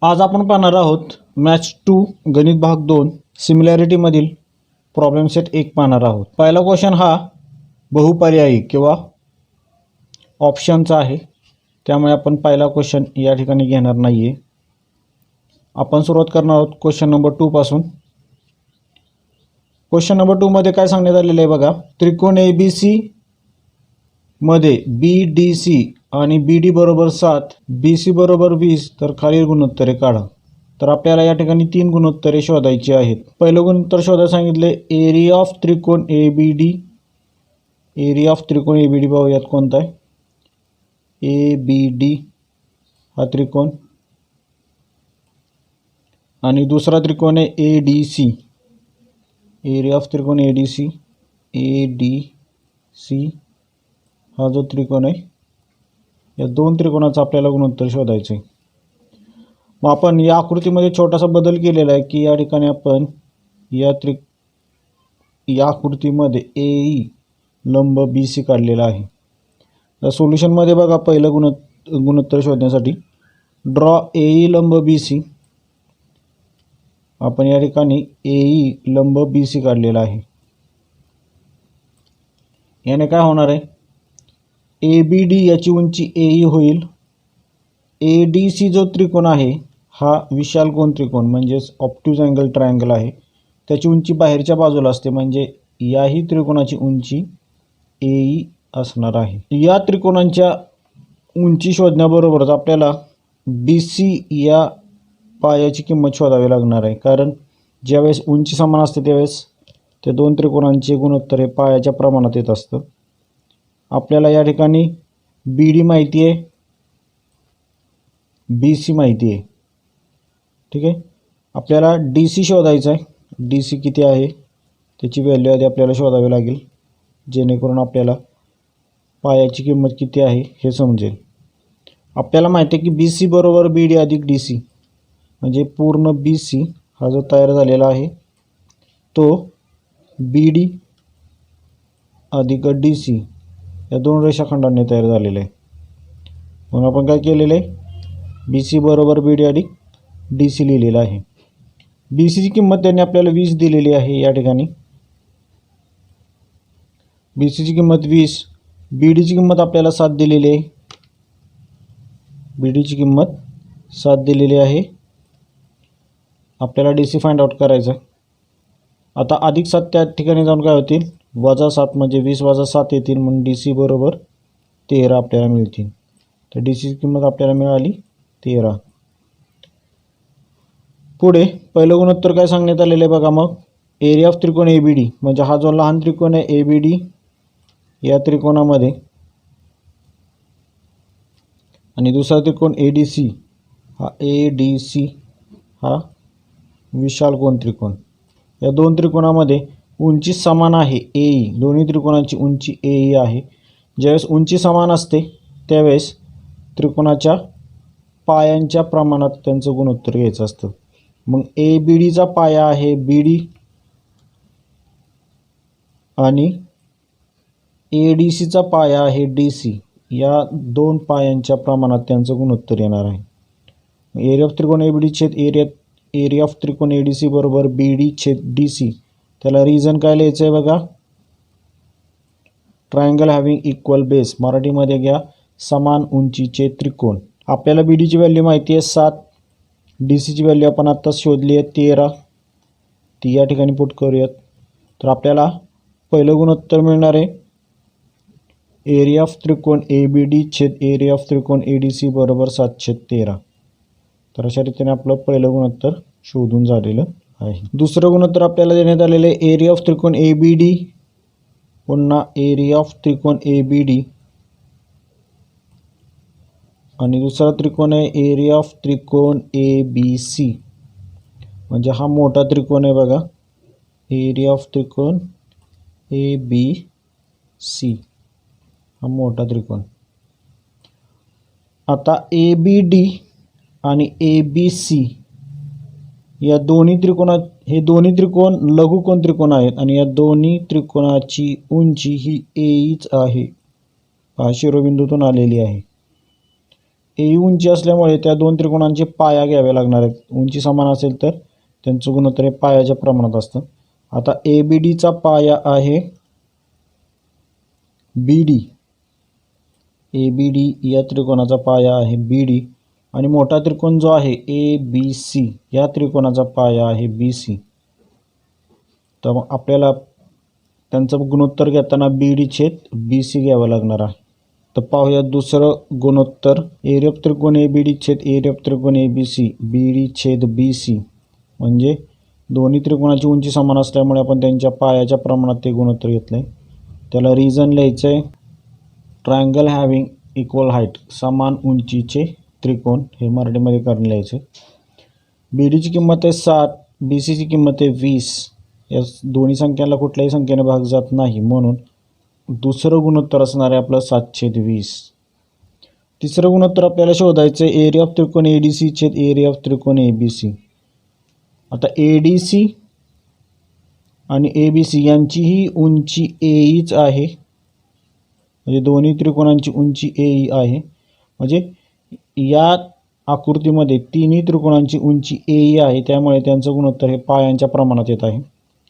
आज आपण पाहणार आहोत मॅथ्स 2 गणित भाग 2 सिमिलॅरिटी मधील प्रॉब्लेम सेट 1 पाहणार आहोत। पहिला क्वेश्चन हा बहुपर्यायी किंवा ऑप्शनचा आहे, त्यामुळे आपण पहिला क्वेश्चन या ठिकाणी घेणार नाहीये। आपण सुरुवात करणार आहोत क्वेश्चन नंबर 2 पासून। क्वेश्चन नंबर 2 मध्ये काय सांगण्यात आलेले आहे बघा, त्रिकोण ABC मध्ये BDC आणि BD बरोबर 7, BC बरोबर 20 तर खालील गुणोत्तरे काढा। तर आपल्याला या ठिकाणी 3 गुणोत्तरे शोधायची आहेत। पहिलं गुणोत्तर शोधायला सांगितले एरिया ऑफ त्रिकोण ABD। एरिया ऑफ त्रिकोण ABD पाहूयात कोणता आहे, ABD हा त्रिकोण, आणि दुसरा त्रिकोण आहे ADC। एरिया ऑफ त्रिकोण ADC हा जो त्रिकोण आहे, या दोन त्रिकोणाचा आपल्याला गुणोत्तर शोधायचं आहे। मग आपण या आकृतीमध्ये छोटासा बदल केलेला आहे की या ठिकाणी आपण या आकृतीमध्ये AE लंब BC काढलेला आहे। या सोल्युशनमध्ये बघा, पहिलं गुणोत्तर शोधण्यासाठी ड्रॉ AE लंब BC। आपण या ठिकाणी AE लंब BC काढलेला आहे। याने काय होणार आहे, ABD याची उंची AE होईल। ADC जो त्रिकोण आहे हा विशाल कोन त्रिकोण म्हणजेच ऑब्ट्यूज अँगल ट्रायंगल आहे, त्याची उंची बाहेरच्या बाजूला असते, म्हणजे याही त्रिकोणाची उंची AE असणार आहे। या त्रिकोणांच्या उंची शोधण्याबरोबरच आपल्याला BC या पायाची किंमत शोधावी लागणार आहे, कारण ज्यावेळेस उंची समान असते त्यावेळेस त्या दोन त्रिकोणांचे गुणोत्तर हे पायाच्या प्रमाणात येत असतं। आपल्याला या ठिकाणी BD माहिती आहे, BC माहिती आहे, ठीक आहे। आपल्याला DC शोधायचं आहे। DC किती आहे त्याची व्हॅल्यू आधी आपल्याला शोधावी लागेल, जेणेकरून आपल्याला पायाची किंमत किती आहे हे समजेल। आपल्याला माहिती आहे की BC बरोबर BD अधिक DC, म्हणजे पूर्ण BC हा जो तयार झालेला आहे तो BD अधिक DC या दोन रेषाखंडांनी तयार झालेले आहे। मग आपण काय केलेलं आहे, BC बरोबर BD अधिक DC लिहिलेलं आहे। BC ची किंमत त्यांनी आपल्याला 20 दिलेली आहे। या ठिकाणी BC ची किंमत 20, BD ची किंमत आपल्याला 7 दिलेली आहे। BD ची किंमत 7 दिलेली आहे। आपल्याला DC फाइंड आउट करायचं। आता अधिक 7 त्या ठिकाणी जाऊन काय होतील, वजा 7 म्हणजे 20 वजा 7 येतील, म्हणून DC बरोबर 13 आपल्याला मिळतील। तर DC ची किंमत आपल्याला मिळाली 13। पुढे पहिलं गुणोत्तर काय सांगण्यात आलेलं आहे बघा, मग एरिया ऑफ त्रिकोण ABD म्हणजे हा जो लहान त्रिकोण आहे ABD, या त्रिकोणामध्ये आणि दुसरा त्रिकोण ADC हा विशाल कोन त्रिकोण, या दोन त्रिकोणामध्ये उंची समान आहे AE, दोन्ही त्रिकोणाची उंची AE आहे। ज्यावेळेस उंची समान असते त्यावेळेस त्रिकोणाच्या पायांच्या प्रमाणात त्यांचं गुणोत्तर घ्यायचं असतं। मग ABDचा पाया आहे BD आणि ADCचा पाया आहे DC, या दोन पायांच्या प्रमाणात त्यांचं गुणोत्तर येणार आहे। एरिया ऑफ त्रिकोण ABD छेद एरिया ऑफ त्रिकोण ADC बरोबर BD छेद DC। त्याला रिझन काय लिहायचं आहे बघा, ट्रायंगल हॅव्हिंग इक्वल बेस, मराठीमध्ये घ्या समान उंचीचे त्रिकोण। आपल्याला BD ची व्हॅल्यू माहिती आहे 7, DC ची व्हॅल्यू आपण आत्ताच शोधली आहे 13, ती या ठिकाणी पुट करूयात। तर आपल्याला पहिलं गुणोत्तर मिळणार आहे एरिया ऑफ त्रिकोण ABD छेद एरिया ऑफ त्रिकोण ADC बरोबर 7/13। तर अशा रीतीने आपलं पहिलं गुणोत्तर शोधून झालेलं आहे। दुसरं गुणोत्तर आपल्याला देण्यात आलेले एरिया ऑफ त्रिकोण ABD, पुन्हा एरिया ऑफ त्रिकोण ABD आणि दुसरा त्रिकोण आहे एरिया ऑफ त्रिकोण ABC, म्हणजे हा मोठा त्रिकोण आहे बघा, एरिया ऑफ त्रिकोण ABC हा मोठा त्रिकोण। आता ABD आणि ABC या दोन्ही हे दोन्ही त्रिकोण लघुकोन त्रिकोण आहेत, आणि या दोन्ही त्रिकोणाची उंची ही AEच आहे, शिरोबिंदूतून आलेली आहे। ए उंची असल्यामुळे त्या दोन त्रिकोणांचे पाया घ्यावे लागणार आहेत. उंची समान असेल तर त्यांचं गुणोत्तर हे पायाच्या प्रमाणात असतं. आता ए बी डीचा पाया आहे बी डी. ए बी डी या त्रिकोणाचा पाया आहे बी डी आणि मोठा त्रिकोण जो आहे ए बी सी या त्रिकोणाचा पाया आहे बी सी. तर मग आपल्याला त्यांचं गुणोत्तर घेताना बी डी छेद बी सी घ्यावं लागणार आहे. तर पाहूया दुसरं गुणोत्तर. एरिया ऑफ त्रिकोण ए बी डी छेद एरिया ऑफ त्रिकोण A B C, b d छेद बी सी. म्हणजे दोन्ही त्रिकोणाची उंची समान असल्यामुळे आपण त्यांच्या पायाच्या प्रमाणात ते गुणोत्तर घेतलं आहे. त्याला रिझन लिहायचं आहे ट्रायंगल हॅव्हिंग इक्वल हाईट, समान उंचीचे त्रिकोण, हे मराठीमध्ये करून लिहायचं. बी डीची किंमत आहे 7, बी सीची किंमत आहे 20. या दोन्ही संख्यांना कुठल्याही संख्येने भाग जात नाही म्हणून दुसरं गुणोत्तर असणार आहे आपलं 7/20. तिसरं गुणोत्तर आपल्याला शोधायचं आहे एरिया ऑफ त्रिकोण ए डी सी छेद एरिया ऑफ त्रिकोण ए बी सी. आता ए डी सी आणि ए बी सी यांचीही उंची एईच आहे, म्हणजे दोन्ही त्रिकोणांची उंची एई आहे. म्हणजे या आकृतीमध्ये तिन्ही त्रिकोणांची उंची एई आहे, त्यामुळे त्यांचं गुणोत्तर हे पायांच्या प्रमाणात येत आहे.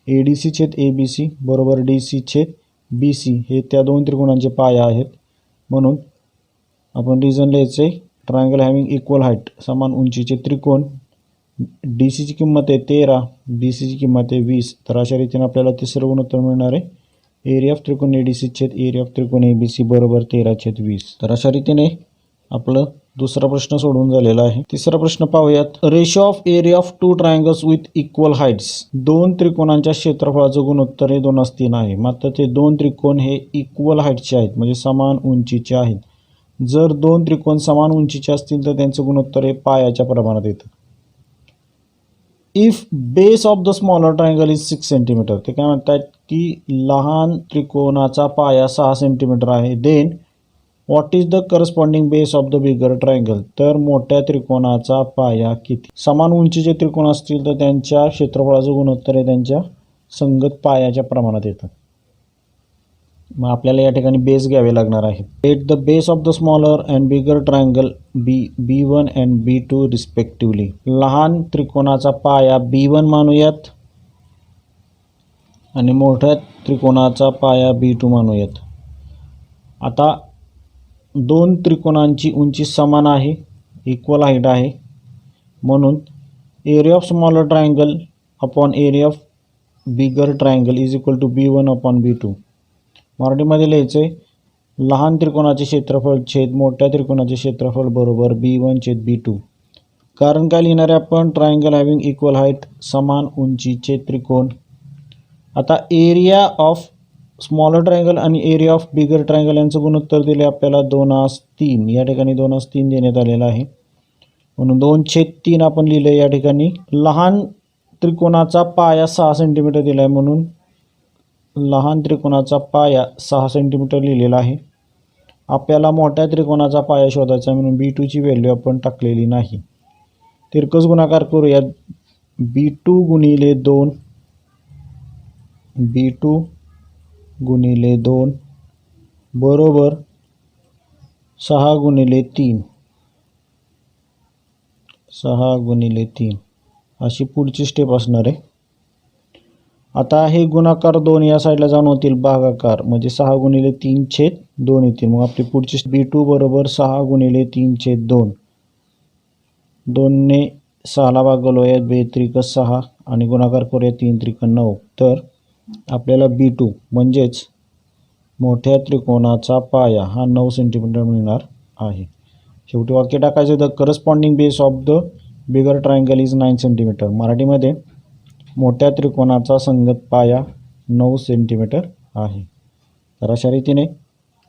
ए डी सी छेद ए बी सी बरोबर डी सी छेद बी सी हे त्या दोन त्रिकोणांचे पाया आहेत. म्हणून आपण रिझन लिहायचं आहे ट्रायंगल हॅव्हिंग इक्वल हाईट, समान उंचीचे त्रिकोण. डी सीची किंमत आहे 13, बी सीची किंमत आहे 20. तर अशा रीतीने आपल्याला तिसरं गुणोत्तर मिळणार आहे एरिया ऑफ त्रिकोण ए डी सी छेद एरिया ऑफ त्रिकोण ए बी सी बरोबर 13/20. तर अशा रीतीने आपलं दुसरा प्रश्न सोडवून झालेला आहे. तिसरा प्रश्न पाहूयात. Ratio of area of two triangles with equal heights. दोन त्रिकोणांच्या क्षेत्रफळाचं गुणोत्तर हे 2:3 आहे. मात्र ते दोन त्रिकोण हे इक्वल हाईटचे आहेत, म्हणजे समान उंचीचे आहेत. जर दोन त्रिकोण समान उंचीचे असतील तर त्यांचं गुणोत्तर हे पायाच्या प्रमाणात येतं. If base of the smaller triangle is 6 centimetre, ते काय म्हणतात की लहान त्रिकोणाचा पाया 6 सेंटीमीटर आहे. Then what is the corresponding base of the bigger triangle. तर मोठ्या त्रिकोणाचा पाया किती. समान उंचीचे त्रिकोण असतील तर त्यांच्या क्षेत्रफळाचं गुणोत्तर हे त्यांच्या संगत पायाच्या प्रमाणात येतं. मग आपल्याला या ठिकाणी बेस घ्यावे लागणार आहे. At the base of the smaller and bigger triangle B1 and B2 respectively. लहान त्रिकोणाचा पाया B1 मानूयात आणि मोठ्या त्रिकोणाचा पाया B2 मानूयात. आता दोन त्रिकोणांची उंची समान आहे, इक्वल हाईट आहे, म्हणून area of smaller triangle upon area of bigger triangle is equal to B1 upon B2. मराठीमध्ये लिहायचं आहे लहान त्रिकोणाचे क्षेत्रफळ छेद मोठ्या त्रिकोणाचे क्षेत्रफळ बरोबर B1 छेद B2. कारण काय लिहिणार आहे आपण ट्रायंगल हॅव्हिंग इक्वल हाईट, समान उंचीचे त्रिकोण. आता एरिया ऑफ स्मॉलर ट्रायंगल आणि एरिया ऑफ बिगर ट्रायंगल यांचं गुणोत्तर दिले आपल्याला 2:3. या ठिकाणी 2:3 देण्यात आलेला आहे, म्हणून 2/3 आपण लिहिलं या ठिकाणी. लहान त्रिकोणाचा पाया 6 सेंटीमीटर दिला आहे, म्हणून लहान त्रिकोणाचा पाया 6 सेंटीमीटर लिहिलेला आहे. आपल्याला मोठ्या त्रिकोणाचा पाया शोधायचा म्हणून B2ची व्हॅल्यू आपण टाकलेली नाही. तिरकस गुणाकार करूया. B2 गुणिले 2 B2 गुणिले 2 बरोबर 6 गुणिले 3 6 गुणिले 3 अशी पुढची स्टेप असणार आहे. आता हे गुणाकार 2 या साईडला जाऊन होतील भागाकार, म्हणजे 6 गुणिले 3/2 येतील. मग आपली पुढची B2 बरोबर 6 गुणिले 3/2. 2ने 6ला भागवूया 2×3=6 आणि गुणाकार करूया 3×3=9. तर आपल्याला B2 म्हणजेच मोठ्या त्रिकोणाचा पाया हा 9 सेंटीमीटर मिळणार आहे. शेवटी वाक्य टाकायचं the corresponding base of the bigger triangle is 9 centimetre. मराठीमध्ये मोठ्या त्रिकोणाचा संगत पाया 9 सेंटीमीटर आहे. तर अशा रीतीने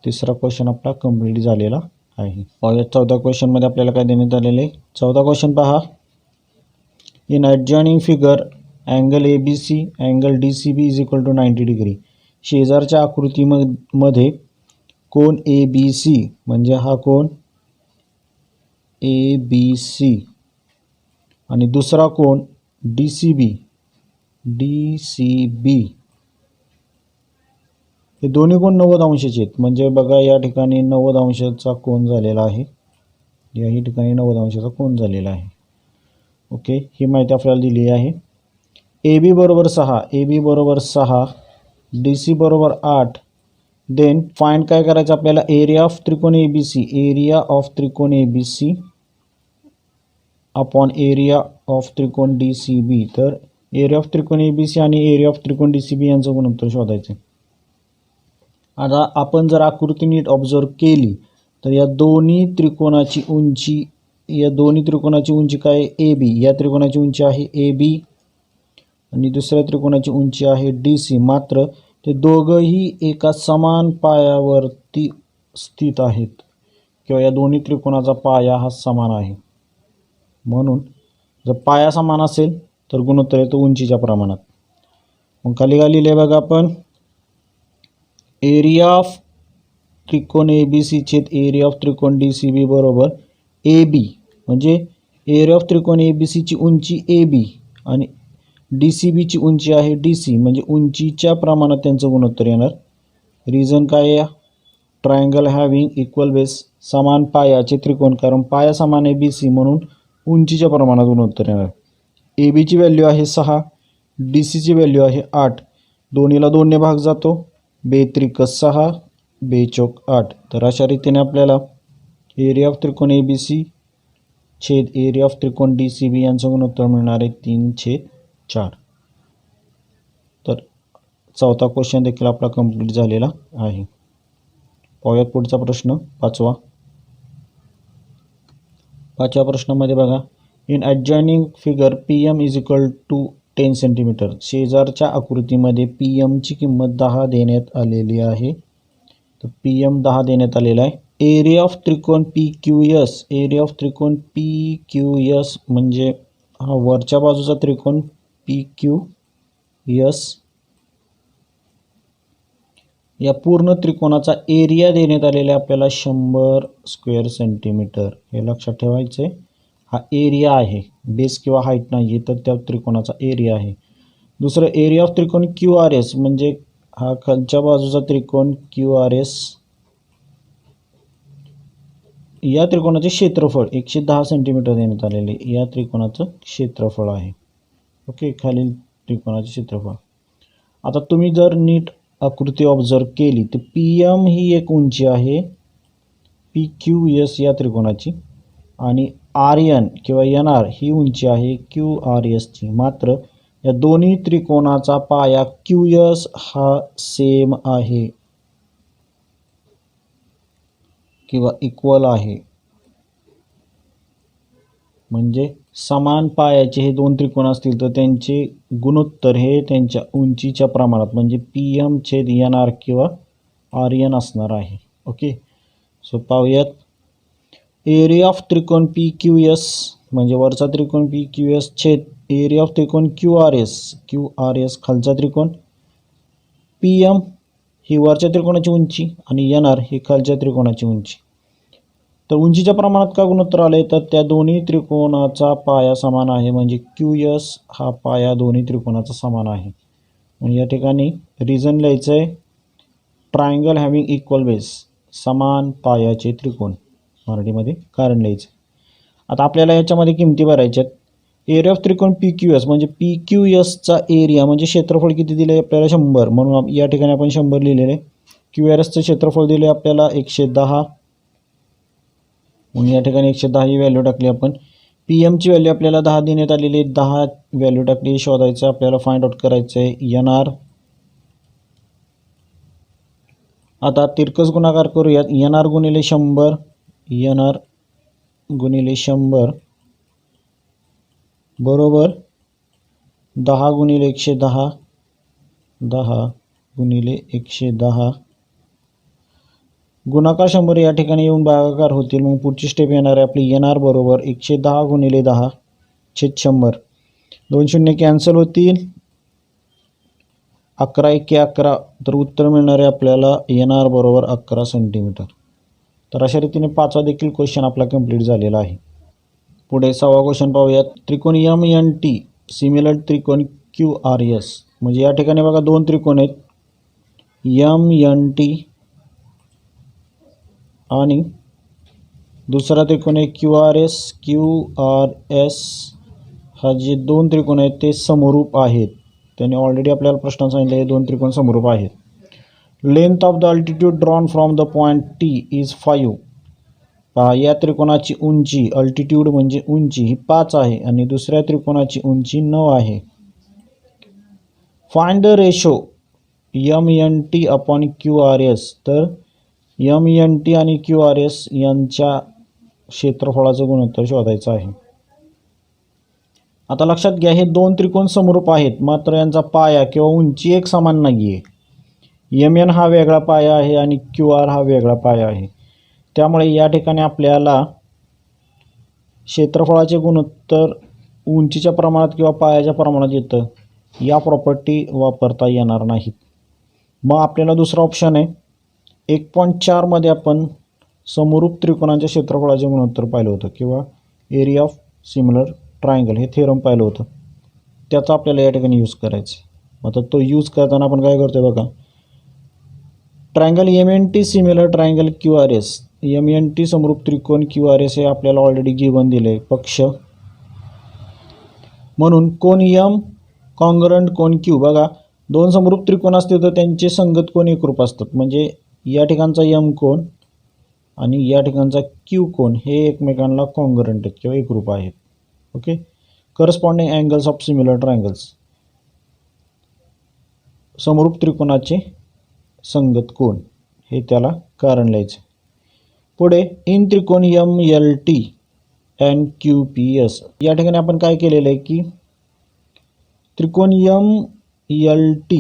तिसरा क्वेश्चन आपला कंप्लीट झालेला आहे. या 14 क्वेश्चनमध्ये आपल्याला काय देण्यात आलेले आहे. 14 क्वेश्चन पहा. In adjoining figure angle ABC angle DCB is equal to 90 degree. शेजारच्या आकृतीमध्ये कोन ABC म्हणजे हा कोन ABC आणि दुसरा कोन DCB हे दोन्ही कोण 90 अंशाचे आहेत. म्हणजे बघा या ठिकाणी 90 अंशाचा कोन झालेला आहे. याही ठिकाणी 90 अंशाचा कोन झालेला आहे. ओके, ही माहिती आपल्याला दिली आहे. ए बी बरोबर 6, ए बी बरोबर 6, डी सी बरोबर 8. देन फाइंड काय करायचं आपल्याला, एरिया ऑफ त्रिकोण A B C, area of त्रिकोण A B C upon area of त्रिकोण डी सी बी. तर एरिया ऑफ त्रिकोण ए बी सी आणि एरिया ऑफ त्रिकोण डी सी बी यांचं गुणोत्तर शोधायचं. आता आपण जर आकृती नीट ऑब्झर्व केली तर या दोन्ही त्रिकोणाची उंची काय आहे, ए बी. या त्रिकोणाची उंची आहे ए बी आणि दुसऱ्या त्रिकोणाची उंची आहे डी सी. मात्र ते दोघंही एका समान पायावरती स्थित आहेत किंवा या दोन्ही त्रिकोणाचा पाया हा समान आहे. म्हणून जर पाया समान असेल तर गुणोत्तर येतो उंचीच्या प्रमाणात. मग खाली काय लिहिले बघा आपण, एरिया ऑफ त्रिकोण ए बी सी छेद एरिया ऑफ त्रिकोण डी सी बी बरोबर ए बी, म्हणजे एरिया ऑफ त्रिकोण ए बी सीची उंची ए बी आणि डी सी बीची उंची आहे डी सी, म्हणजे उंचीच्या प्रमाणात त्यांचं गुणोत्तर येणार. रिझन काय आहे, ट्रायंगल हॅव्हिंग इक्वल बेस, समान पायाचे त्रिकोण, कारण पाया समान आहे बी सी म्हणून उंचीच्या प्रमाणात गुणोत्तर येणार. ए बीची व्हॅल्यू आहे 6, डी सीची व्हॅल्यू आहे 8. दोन्हीला 2ने भाग जातो, 2 त्रिक 6, 2 चौक 8. तर अशा रीतीने आपल्याला एरिया ऑफ त्रिकोण ए बी सी छेद एरिया ऑफ त्रिकोण डी सी बी यांचं गुणोत्तर मिळणार आहे 3/4. तर चौथा क्वेश्चन देखील आपला कंप्लीट झालेला आहे. पाहूयात पुढचा प्रश्न, पाचवा प्रश्नामध्ये बघा, in adjoining figure P M is equal to 10 centimetre. शेजारच्या आकृतीमध्ये पी एमची किंमत 10 देण्यात आलेली आहे. तर पी एम 10 देण्यात आलेला आहे. एरिया ऑफ त्रिकोण P Q S, area of त्रिकोण पी क्यू एस म्हणजे हा वरच्या बाजूचा त्रिकोण पी क्यू एस, या पूर्ण त्रिकोणाचा एरिया देण्यात आलेला आपल्याला 100 स्क्वेअर सेंटीमीटर. हे लक्षात ठेवायचं आहे. हा एरिया आहे, बेस किंवा हाईट नाही आहे, तर त्या त्रिकोणाचा एरिया आहे. दुसरं एरिया ऑफ त्रिकोण क्यू आर एस म्हणजे हा खालच्या बाजूचा त्रिकोण क्यू आर एस, या त्रिकोणाचे क्षेत्रफळ 110 सेंटीमीटर देण्यात आलेले या त्रिकोणाचं क्षेत्रफळ आहे. ओके, खालील त्रिकोणाचे क्षेत्रफळ. आता तुम्ही जर नीट आकृती ऑब्झर्व केली तर पी एम ही एक उंची आहे पी क्यू एस या त्रिकोणाची आणि आर एन किंवा एन आर ही उंची आहे क्यू आर एसची. मात्र या दोन्ही त्रिकोणाचा पाया क्यू एस हा सेम आहे किंवा इक्वल आहे, म्हणजे समान पायाचे हे दोन त्रिकोण असतील तर त्यांचे गुणोत्तर हे त्यांच्या उंचीच्या प्रमाणात म्हणजे पी एम छेद एन आर किंवा आर एन असणार आहे. ओके, सो पाहूयात. एरिया ऑफ त्रिकोण पी क्यू एस म्हणजे वरचा त्रिकोण पी क्यू एस छेद एरिया ऑफ त्रिकोण क्यू आर एस खालचा त्रिकोण. पी एम ही वरच्या त्रिकोणाची उंची आणि एन आर ही खालच्या त्रिकोणाची उंची. तर उंचीच्या प्रमाणात का गुणोत्तर आले, तर त्या दोन्ही त्रिकोणाचा पाया समान आहे, म्हणजे क्यू एस हा पाया दोन्ही त्रिकोणाचा समान आहे. म्हणजे या ठिकाणी रिझन लिहायचं आहे, ट्रायंगल हॅव्हिंग इक्वल बेस, समान पायाचे त्रिकोण, मराठीमध्ये कारण लिहायचं. आता आपल्याला याच्यामध्ये किमती भरायच्यात. एरिया ऑफ त्रिकोण पी क्यू एस म्हणजे पी क्यू एसचा एरिया म्हणजे क्षेत्रफळ किती दिलं आहे आपल्याला 100, म्हणून या ठिकाणी आपण 100 लिहिलेलं आहे. क्यू आर एसचं क्षेत्रफळ दिले आपल्याला 110, म्हणून या ठिकाणी 110 ही व्हॅल्यू टाकली आपण. पी एमची व्हॅल्यू आपल्याला 10 देण्यात आलेली आहे, 10 व्हॅल्यू टाकली. शोधायचं आपल्याला, फाइंड आउट करायचं आहे एन आर. आता तिरकस गुणाकार करूयात. एन आर गुणिले 100, एन आर गुणिले 100 बरोबर 10 गुणिले 110, 10 गुणिले 110. गुणाकार 100 या ठिकाणी येऊन भागाकार होतील. मग पुढची स्टेप येणार आहे आपली एन आर बरोबर 110 गुणिले 10 छेद 100. 2 शून्य कॅन्सल होतील, 11 एके 11. तर उत्तर मिळणार आहे आपल्याला एन आर बरोबर 11 सेंटीमीटर. तर अशा रीतीने पाचवा देखील क्वेश्चन आपला कंप्लीट झालेला आहे. पुढे 6वा क्वेश्चन पाहूयात. त्रिकोण एम एन टी सिमिलर त्रिकोण क्यू आर एस म्हणजे या ठिकाणी बघा दोन त्रिकोण आहेत, एम एन टी आणि दुसरा त्रिकोण आहे QRS. QRS हा जे दोन त्रिकोण आहेत ते समरूप आहेत. त्याने ऑलरेडी आपल्याला प्रश्न सांगितले हे दोन त्रिकोण समरूप आहेत. Length of the altitude drawn from the point T is 5. पहा या त्रिकोणाची उंची, अल्टिट्यूड म्हणजे उंची ही 5 आहे आणि दुसऱ्या त्रिकोणाची उंची 9 आहे. Find the ratio MNT upon QRS. तर MNT आणि QRS यांच्या क्षेत्रफळाचं गुणोत्तर शोधायचं आहे. आता लक्षात घ्या हे दोन त्रिकोण समरूप आहेत मात्र यांचा पाया किंवा उंची एक समान नाही आहे. MN हा वेगळा पाया आहे आणि QR हा वेगळा पाया आहे. त्यामुळे या ठिकाणी आपल्याला क्षेत्रफळाचे गुणोत्तर उंचीच्या प्रमाणात किंवा पायाच्या प्रमाणात येतं. या प्रॉपर्टी वापरता येणार नाहीत. मग आपल्याला दुसरा ऑप्शन आहे 1.4 मध्ये आपण समरूप त्रिकोणांच्या क्षेत्रफळाचे गुणोत्तर पाहिलं होतं किंवा एरिया ऑफ सिमिलर ट्रायंगल हे थेरम पाहिलं होतं. त्याचा आपल्याला या ठिकाणी यूज करायचं. आता तो यूज करताना आपण काय करतोय बघा. Triangle MNT similar triangle QRS. MNT समरूप त्रिकोण QRS हे आपल्याला ऑलरेडी गिवन दिले पक्ष. म्हणून कोन M कॉन्ग्रंट कोन Q. बघा दोन समरूप त्रिकोण असते तर त्यांचे संगत कोन एकरूप असतात. म्हणजे या ठिकाणचा M कोन आणि या ठिकाणचा Q कोन हे एकमेकांना कॉन्ग्रंट आहेत किंवा एकरूप आहेत. Okay. Corresponding angles of similar triangles. समरूप त्रिकोणाचे संगत कोन हे त्याला कारण लिहायचं. पुढे इन त्रिकोण MLT अँड QPS. या ठिकाणी आपण काय केलेलं आहे की त्रिकोण MLT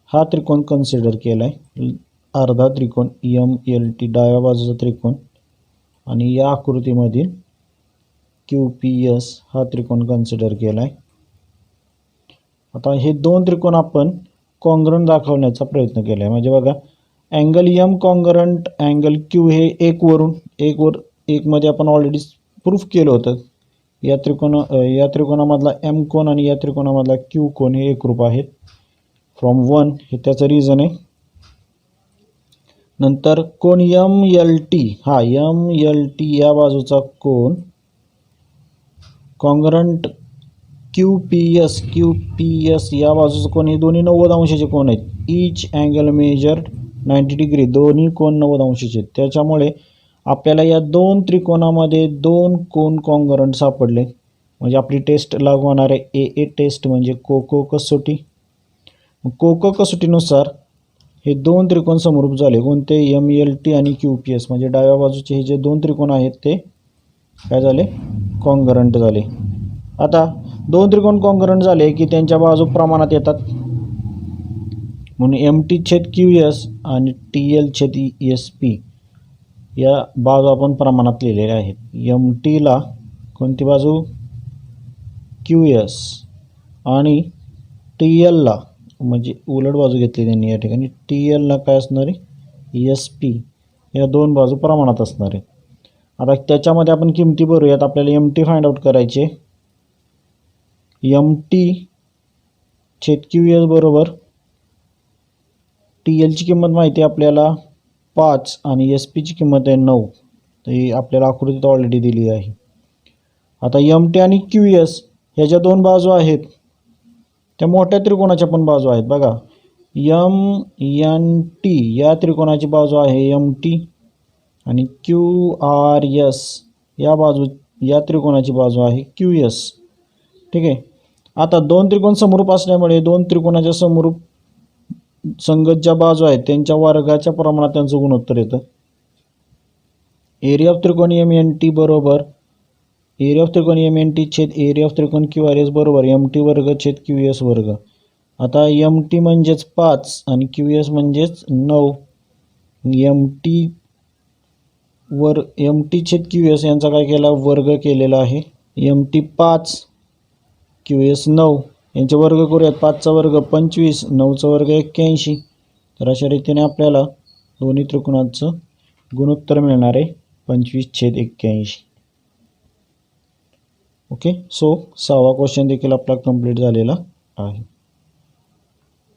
हा त्रिकोण कन्सिडर केला आहे. अर्धा त्रिकोण MLT डाव्या बाजूचा त्रिकोण आणि या आकृतीमधील QPS हा त्रिकोण कन्सिडर केला आहे. आता हे दोन त्रिकोण आपण कॉन्ग्रंट दाखवण्याचा प्रयत्न केला आहे. म्हणजे बघा angle M congruent angle Q हे 1 वरून 1 मध्ये आपण ऑलरेडी प्रूफ केलं होतं. या त्रिकोणामधला M कोन आणि या त्रिकोणामधला Q कोन हे एकरूप आहेत फ्रॉम 1 हे त्याचं रिझन आहे. नंतर कोन MLT हा MLT या बाजूचा कोन कॉन्ग्रंट QPS या बाजूचा कोन हे दोन्ही 90 अंशाचे कोन आहेत. Each angle major 90 degree. दोन्ही कोन 90 अंशाचे आहेत. त्याच्यामुळे आपल्याला या दोन त्रिकोणामध्ये दोन कोन कॉन्ग्रंट सापडले. म्हणजे आपली टेस्ट लागू होणार आहे AA टेस्ट म्हणजे कोको कसोटी. कोको कसोटीनुसार हे दोन त्रिकोण समरूप झाले. कोणते MLT आणि QPS म्हणजे डाव्या बाजूचे हे जे दोन त्रिकोण आहेत ते काय झाले कॉन्ग्रंट झाले. आता दोन त्रिकोण कॉन्ग्रंट झाले की त्यांच्या बाजू प्रमाणात येतात. म्हणून MT छेद QS आणि TL छेद SP या बाजू आपण प्रमाणात लिहिलेल्या आहेत. MTला कोणती बाजू QS आणि TLला म्हणजे उलट बाजू घेतली त्यांनी या ठिकाणी. TLला काय असणार आहे SP या दोन बाजू प्रमाणात असणार आहे. आता त्याच्यामध्ये आपण किमती भरूयात. आपल्याला MT फाइंड आउट करायचे. MT छेद QS बरोबर TLची किंमत माहिती आहे आपल्याला 5 आणि SPची किंमत आहे 9. तर ही आपल्याला आकृतीत ऑलरेडी दिली आहे. आता MT आणि QS ह्या ज्या दोन बाजू आहेत त्या मोठ्या त्रिकोणाच्या पण बाजू आहेत. बघा MNT या त्रिकोणाची बाजू आहे MT आणि QRS या त्रिकोणाची बाजू आहे QS. ठीक आहे. आता दोन त्रिकोण समरूप असल्यामुळे दोन त्रिकोणाच्या समरूप संगत ज्या बाजू आहेत त्यांच्या वर्गाच्या प्रमाणात त्यांचं गुणोत्तर येतं. एरिया ऑफ त्रिकोण MNT बरोबर एरिया ऑफ त्रिकोण MNT छेद एरिया ऑफ त्रिकोण QRS बरोबर MT वर्ग छेद QS वर्ग. आता MT म्हणजेच 5 आणि QS म्हणजेच 9. MT छेद QS यांचा काय केला वर्ग केलेला आहे. MT 5 QS 9 यांचे वर्ग करूयात. 5चा वर्ग 25 9चा वर्ग 81. तर अशा रीतीने आपल्याला दोन्ही त्रिकोणाचं गुणोत्तर मिळणार आहे 25/81. ओके. सो 6वा क्वेश्चन देखील आपला कंप्लीट झालेला आहे.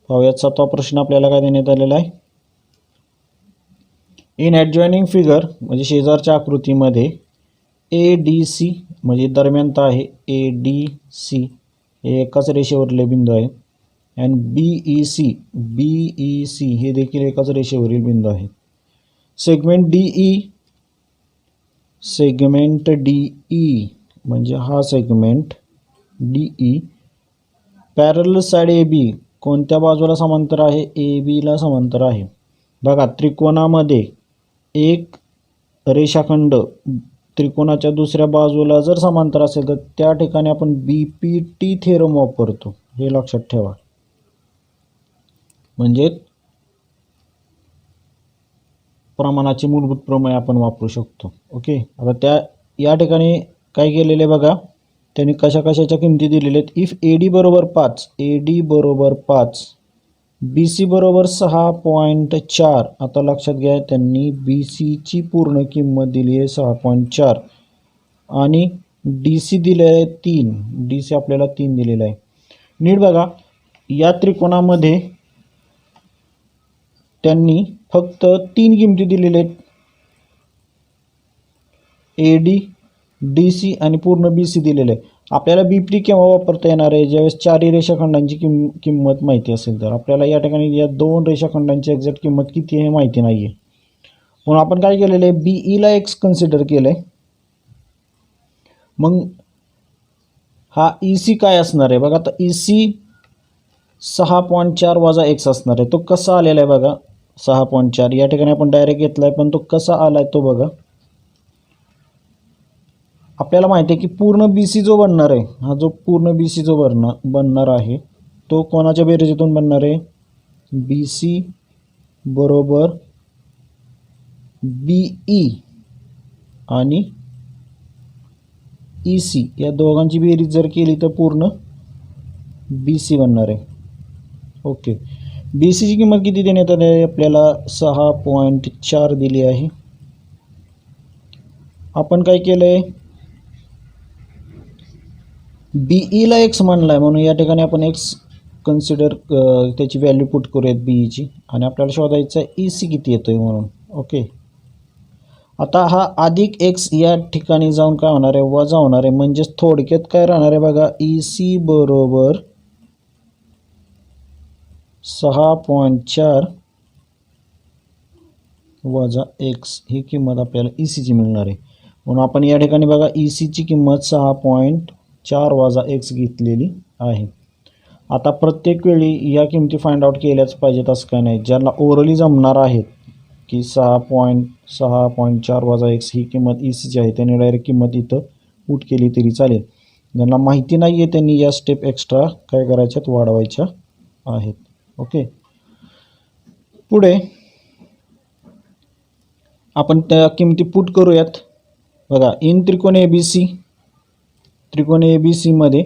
पाहूयात 7वा प्रश्न आपल्याला काय देण्यात आलेला आहे. इन ॲडजॉइनिंग फिगर म्हणजे शेजारच्या आकृतीमध्ये ए डी सी म्हणजे दरम्यानता आहे, ए डी सी हे एकाच रेषेवरले बिंदू आहे. आणि बी ई सी हे देखील एकाच रेषेवरील बिंदू आहेत. सेगमेंट डी ई म्हणजे हा segment d e parallel side a b कोणत्या बाजूला समांतर आहे, ए बीला समांतर आहे. बघा त्रिकोणामध्ये एक रेषाखंड त्रिकोणाच्या दुसऱ्या बाजूला जर समांतर असेल तर त्या ठिकाणी आपण BPT थेरम वापरतो, हे लक्षात ठेवा. म्हणजे प्रमाणाचे मूलभूत प्रमेय आपण वापरू शकतो. ओके, आता या ठिकाणी काय केलेले बघा, त्यांनी कशाच्या किमती दिलेल्या आहेत. इफ AD बरोबर 5, AD बरोबर 5, BC बरोबर 6.4. आता लक्षात घ्या, त्यांनी BCची पूर्ण किंमत दिली आहे 6.4 आणि DC दिले आहे 3. DC आपल्याला 3 दिलेला आहे. नीट बघा, या त्रिकोणामध्ये त्यांनी फक्त 3 किमती दिलेल्या आहेत, AD, DC आणि पूर्ण BC दिलेलं आहे. आपल्याला BPT केव्हा वापरता येणार आहे, ज्यावेळेस चारही रेषाखंडांची किंमत माहिती असेल तर. आपल्याला या ठिकाणी या 2 रेषाखंडांची एक्झॅक्ट किंमत किती आहे माहिती नाही आहे, म्हणून आपण काय केलेलं आहे, BEला x कन्सिडर केलं आहे. मग हा EC काय असणार आहे बघा, आता EC 6.4 वजा x असणार आहे. तो कसा आलेला आहे बघा, 6.4 या ठिकाणी आपण डायरेक्ट घेतला आहे, पण तो कसा आला आहे तो बघा. आपल्याला माहिती आहे की पूर्ण BC जो बनणार आहे, हा जो पूर्ण BC जो बनणार आहे तो कोणाच्या बेरजेतून बनणार आहे, BC बरोबर BE आणि EC या दोघांची बेरीज जर केली तर पूर्ण BC बनणार आहे. ओके, BCची किंमत किती देण्यात आली आहे आपल्याला, 6.4 दिली आहे. आपण काय केलं आहे, BEला x मानला आहे, म्हणून या ठिकाणी आपण x कन्सिडर त्याची व्हॅल्यू पुट करूयात BEची, आणि आपल्याला शोधायचं आहे EC किती येतो आहे म्हणून. ओके, आता हा अधिक x या ठिकाणी जाऊन काय होणार आहे, वजा होणार आहे. म्हणजेच थोडक्यात काय राहणार आहे बघा, EC बरोबर 6.4 वजा x ही किंमत आपल्याला ECची मिळणार आहे. म्हणून आपण या ठिकाणी बघा ECची किंमत 6.4 वजा x घेतलेली आहे. आता प्रत्येक वेळी या किमती फाइंड आउट केल्याच पाहिजेत असं काय नाही. ज्यांना ओरली जमणार आहेत की 6.4 वजा x ही किंमत ECची आहे, त्यांनी डायरेक्ट किंमत इथं पुट केली तरी चालेल. ज्यांना माहिती नाही आहे त्यांनी या स्टेप एक्स्ट्रा काय करायच्यात, वाढवायच्या आहेत. ओके, पुढे आपण त्या किमती पुट करूयात. बघा, इन त्रिकोण ABC मध्ये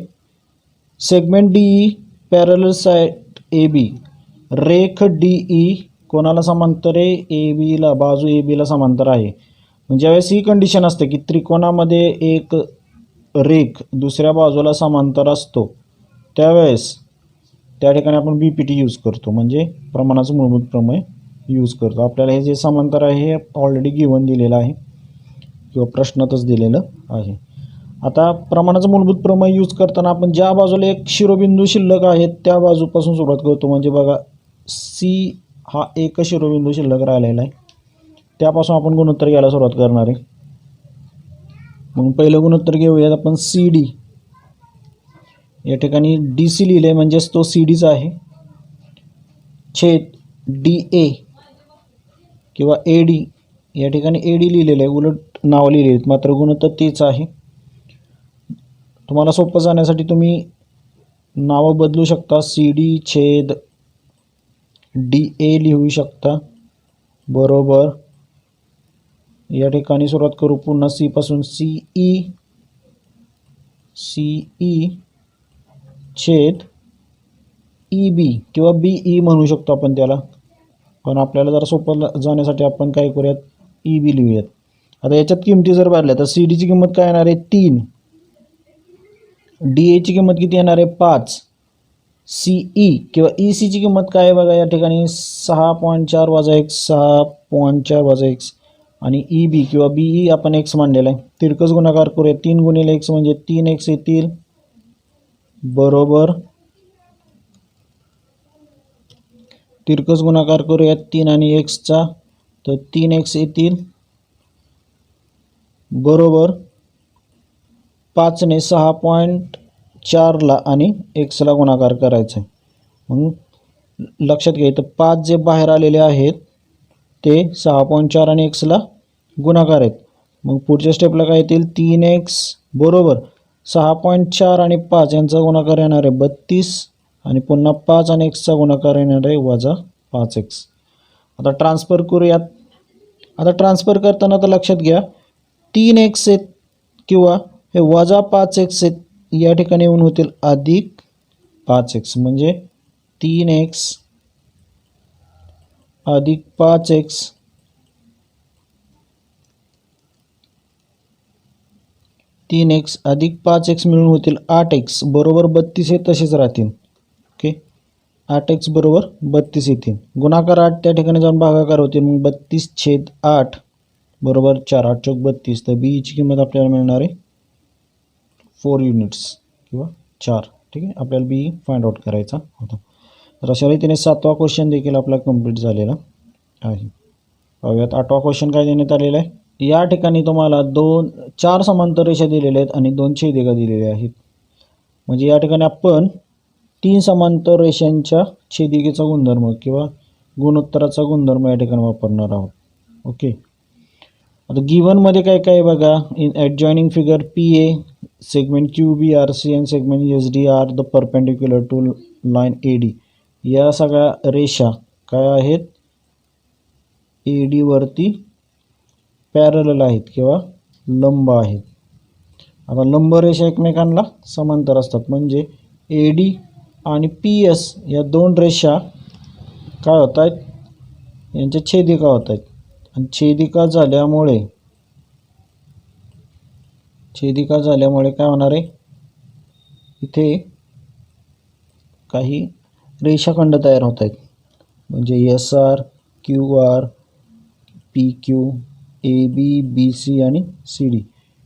segment DE parallel side AB, रेख DE कोणाला समांतर आहे, ABला, बाजू ABला समांतर आहे. म्हणजे ज्यावेळेस ही कंडिशन असते की त्रिकोणामध्ये एक रेख दुसऱ्या बाजूला समांतर असतो, त्यावेळेस त्या ठिकाणी आपण BPT यूज करतो, म्हणजे प्रमाणाचं मूलभूत प्रमेय यूज करतो. आपल्याला हे जे समांतर आहे हे ऑलरेडी गिवन दिलेलं आहे किंवा प्रश्नातच दिलेलं आहे. आता प्रमाणाचं मूलभूत प्रमेय यूज करताना आपण ज्या बाजूला एक शिरोबिंदू शिल्लक आहे त्या बाजूपासून सुरुवात करतो. म्हणजे बघा, C हा एक शिरोबिंदू शिल्लक राहिलेला आहे, त्यापासून आपण गुणोत्तर घ्यायला सुरुवात करणार आहे. मग पहिलं गुणोत्तर घेऊयात आपण CD. या ठिकाणी DC लिहिले म्हणजेच तो CDचा आहे, छेद DA किंवा AD. या ठिकाणी AD लिहिलेलं आहे, उलट नाव लिहिलेलं आहे, मात्र गुणोत्तर तेच आहे. तुम्हाला सोपं जाण्यासाठी तुम्ही नावं बदलू शकता, CD छेद DA लिहू शकता. बरोबर, या ठिकाणी सुरुवात करू पुन्हा C पासून, CE छेद EB किंवा BE म्हणू शकतो आपण त्याला, पण आपल्याला जरा सोपं जाण्यासाठी आपण काय करूयात, EB लिहूयात. आता याच्यात किमती जर भरल्या तर CDची किंमत काय येणार आहे, 3. DAची किंमत किती येणार आहे, 5. सी ई किंवा ई सीची किंमत काय आहे बघा या ठिकाणी 6.4 वजा एक्स 6.4 वजा एक्स आणि ई बी किंवा बी ई आपण एक्स मांडलेला आहे. तिरकस गुणाकार करूया. 3 गुणिले एक्स म्हणजे 3x येतील बरोबर तिरकस गुणाकार करूया 3 आणि एक्सचा तर 3x येतील बरोबर 5 ने 6.4ला आणि एक्सला गुणाकार करायचा आहे. मग लक्षात घ्या इथं 5 जे बाहेर आलेले आहेत ते 6.4 आणि एक्सला गुणाकार आहेत. मग पुढच्या स्टेपला काय येतील 3x बरोबर 6.4 आणि 5 यांचा गुणाकार येणार आहे 32 आणि पुन्हा 5 आणि एक्सचा गुणाकार येणार आहे वजा 5x. आता ट्रान्सफर करूयात. आता ट्रान्सफर करताना तर लक्षात घ्या 3x आहेत किंवा हे वजा 5x आहेत या ठिकाणी येऊन होतील अधिक 5x म्हणजे 3x अधिक 5x 3x अधिक 5x मिळून होतील 8x बरोबर 32 हे तसेच राहतील. ओके 8x बरोबर 32 येतील. गुणाकार 8 त्या ठिकाणी जाऊन भागाकार होतील मग 32/8 बरोबर 4 8 चौक 32 तर बीची किंमत आपल्याला मिळणार आहे 4 युनिट्स किंवा 4. ठीक आहे आपल्याला बी फाइंड आउट करायचा होता. तर अशा रीतीने 7वा क्वेश्चन देखील आपला कंप्लीट झालेला आहे. पाहूयात 8वा क्वेश्चन काय देण्यात आलेला आहे. या ठिकाणी तुम्हाला 4 समांतर रेषा दिलेल्या आहेत आणि 2 छेदिका दिलेल्या आहेत. म्हणजे या ठिकाणी आपण 3 समांतर रेषांच्या छेदिकेचा गुणधर्म किंवा गुणोत्तराचा गुणधर्म या ठिकाणी वापरणार आहोत. ओके आता गिव्हनमध्ये काय काय बघा in adjoining figure P A segment Q B R C and segment S D R the perpendicular to line A D. या सगळ्या रेषा काय आहेत ए डीवरती पॅरलल आहेत किंवा लंब आहेत. आता लंब रेषा एकमेकांना समांतर असतात म्हणजे ए डी आणि पी एस या 2 रेषा काय होत आहेत यांच्या छेदिका होत आहेत आणि छेदिका झाल्यामुळे काय होणार आहे इथे काही रेषाखंड तयार होत आहेत म्हणजे s r q r p q a b b C आणि सी डी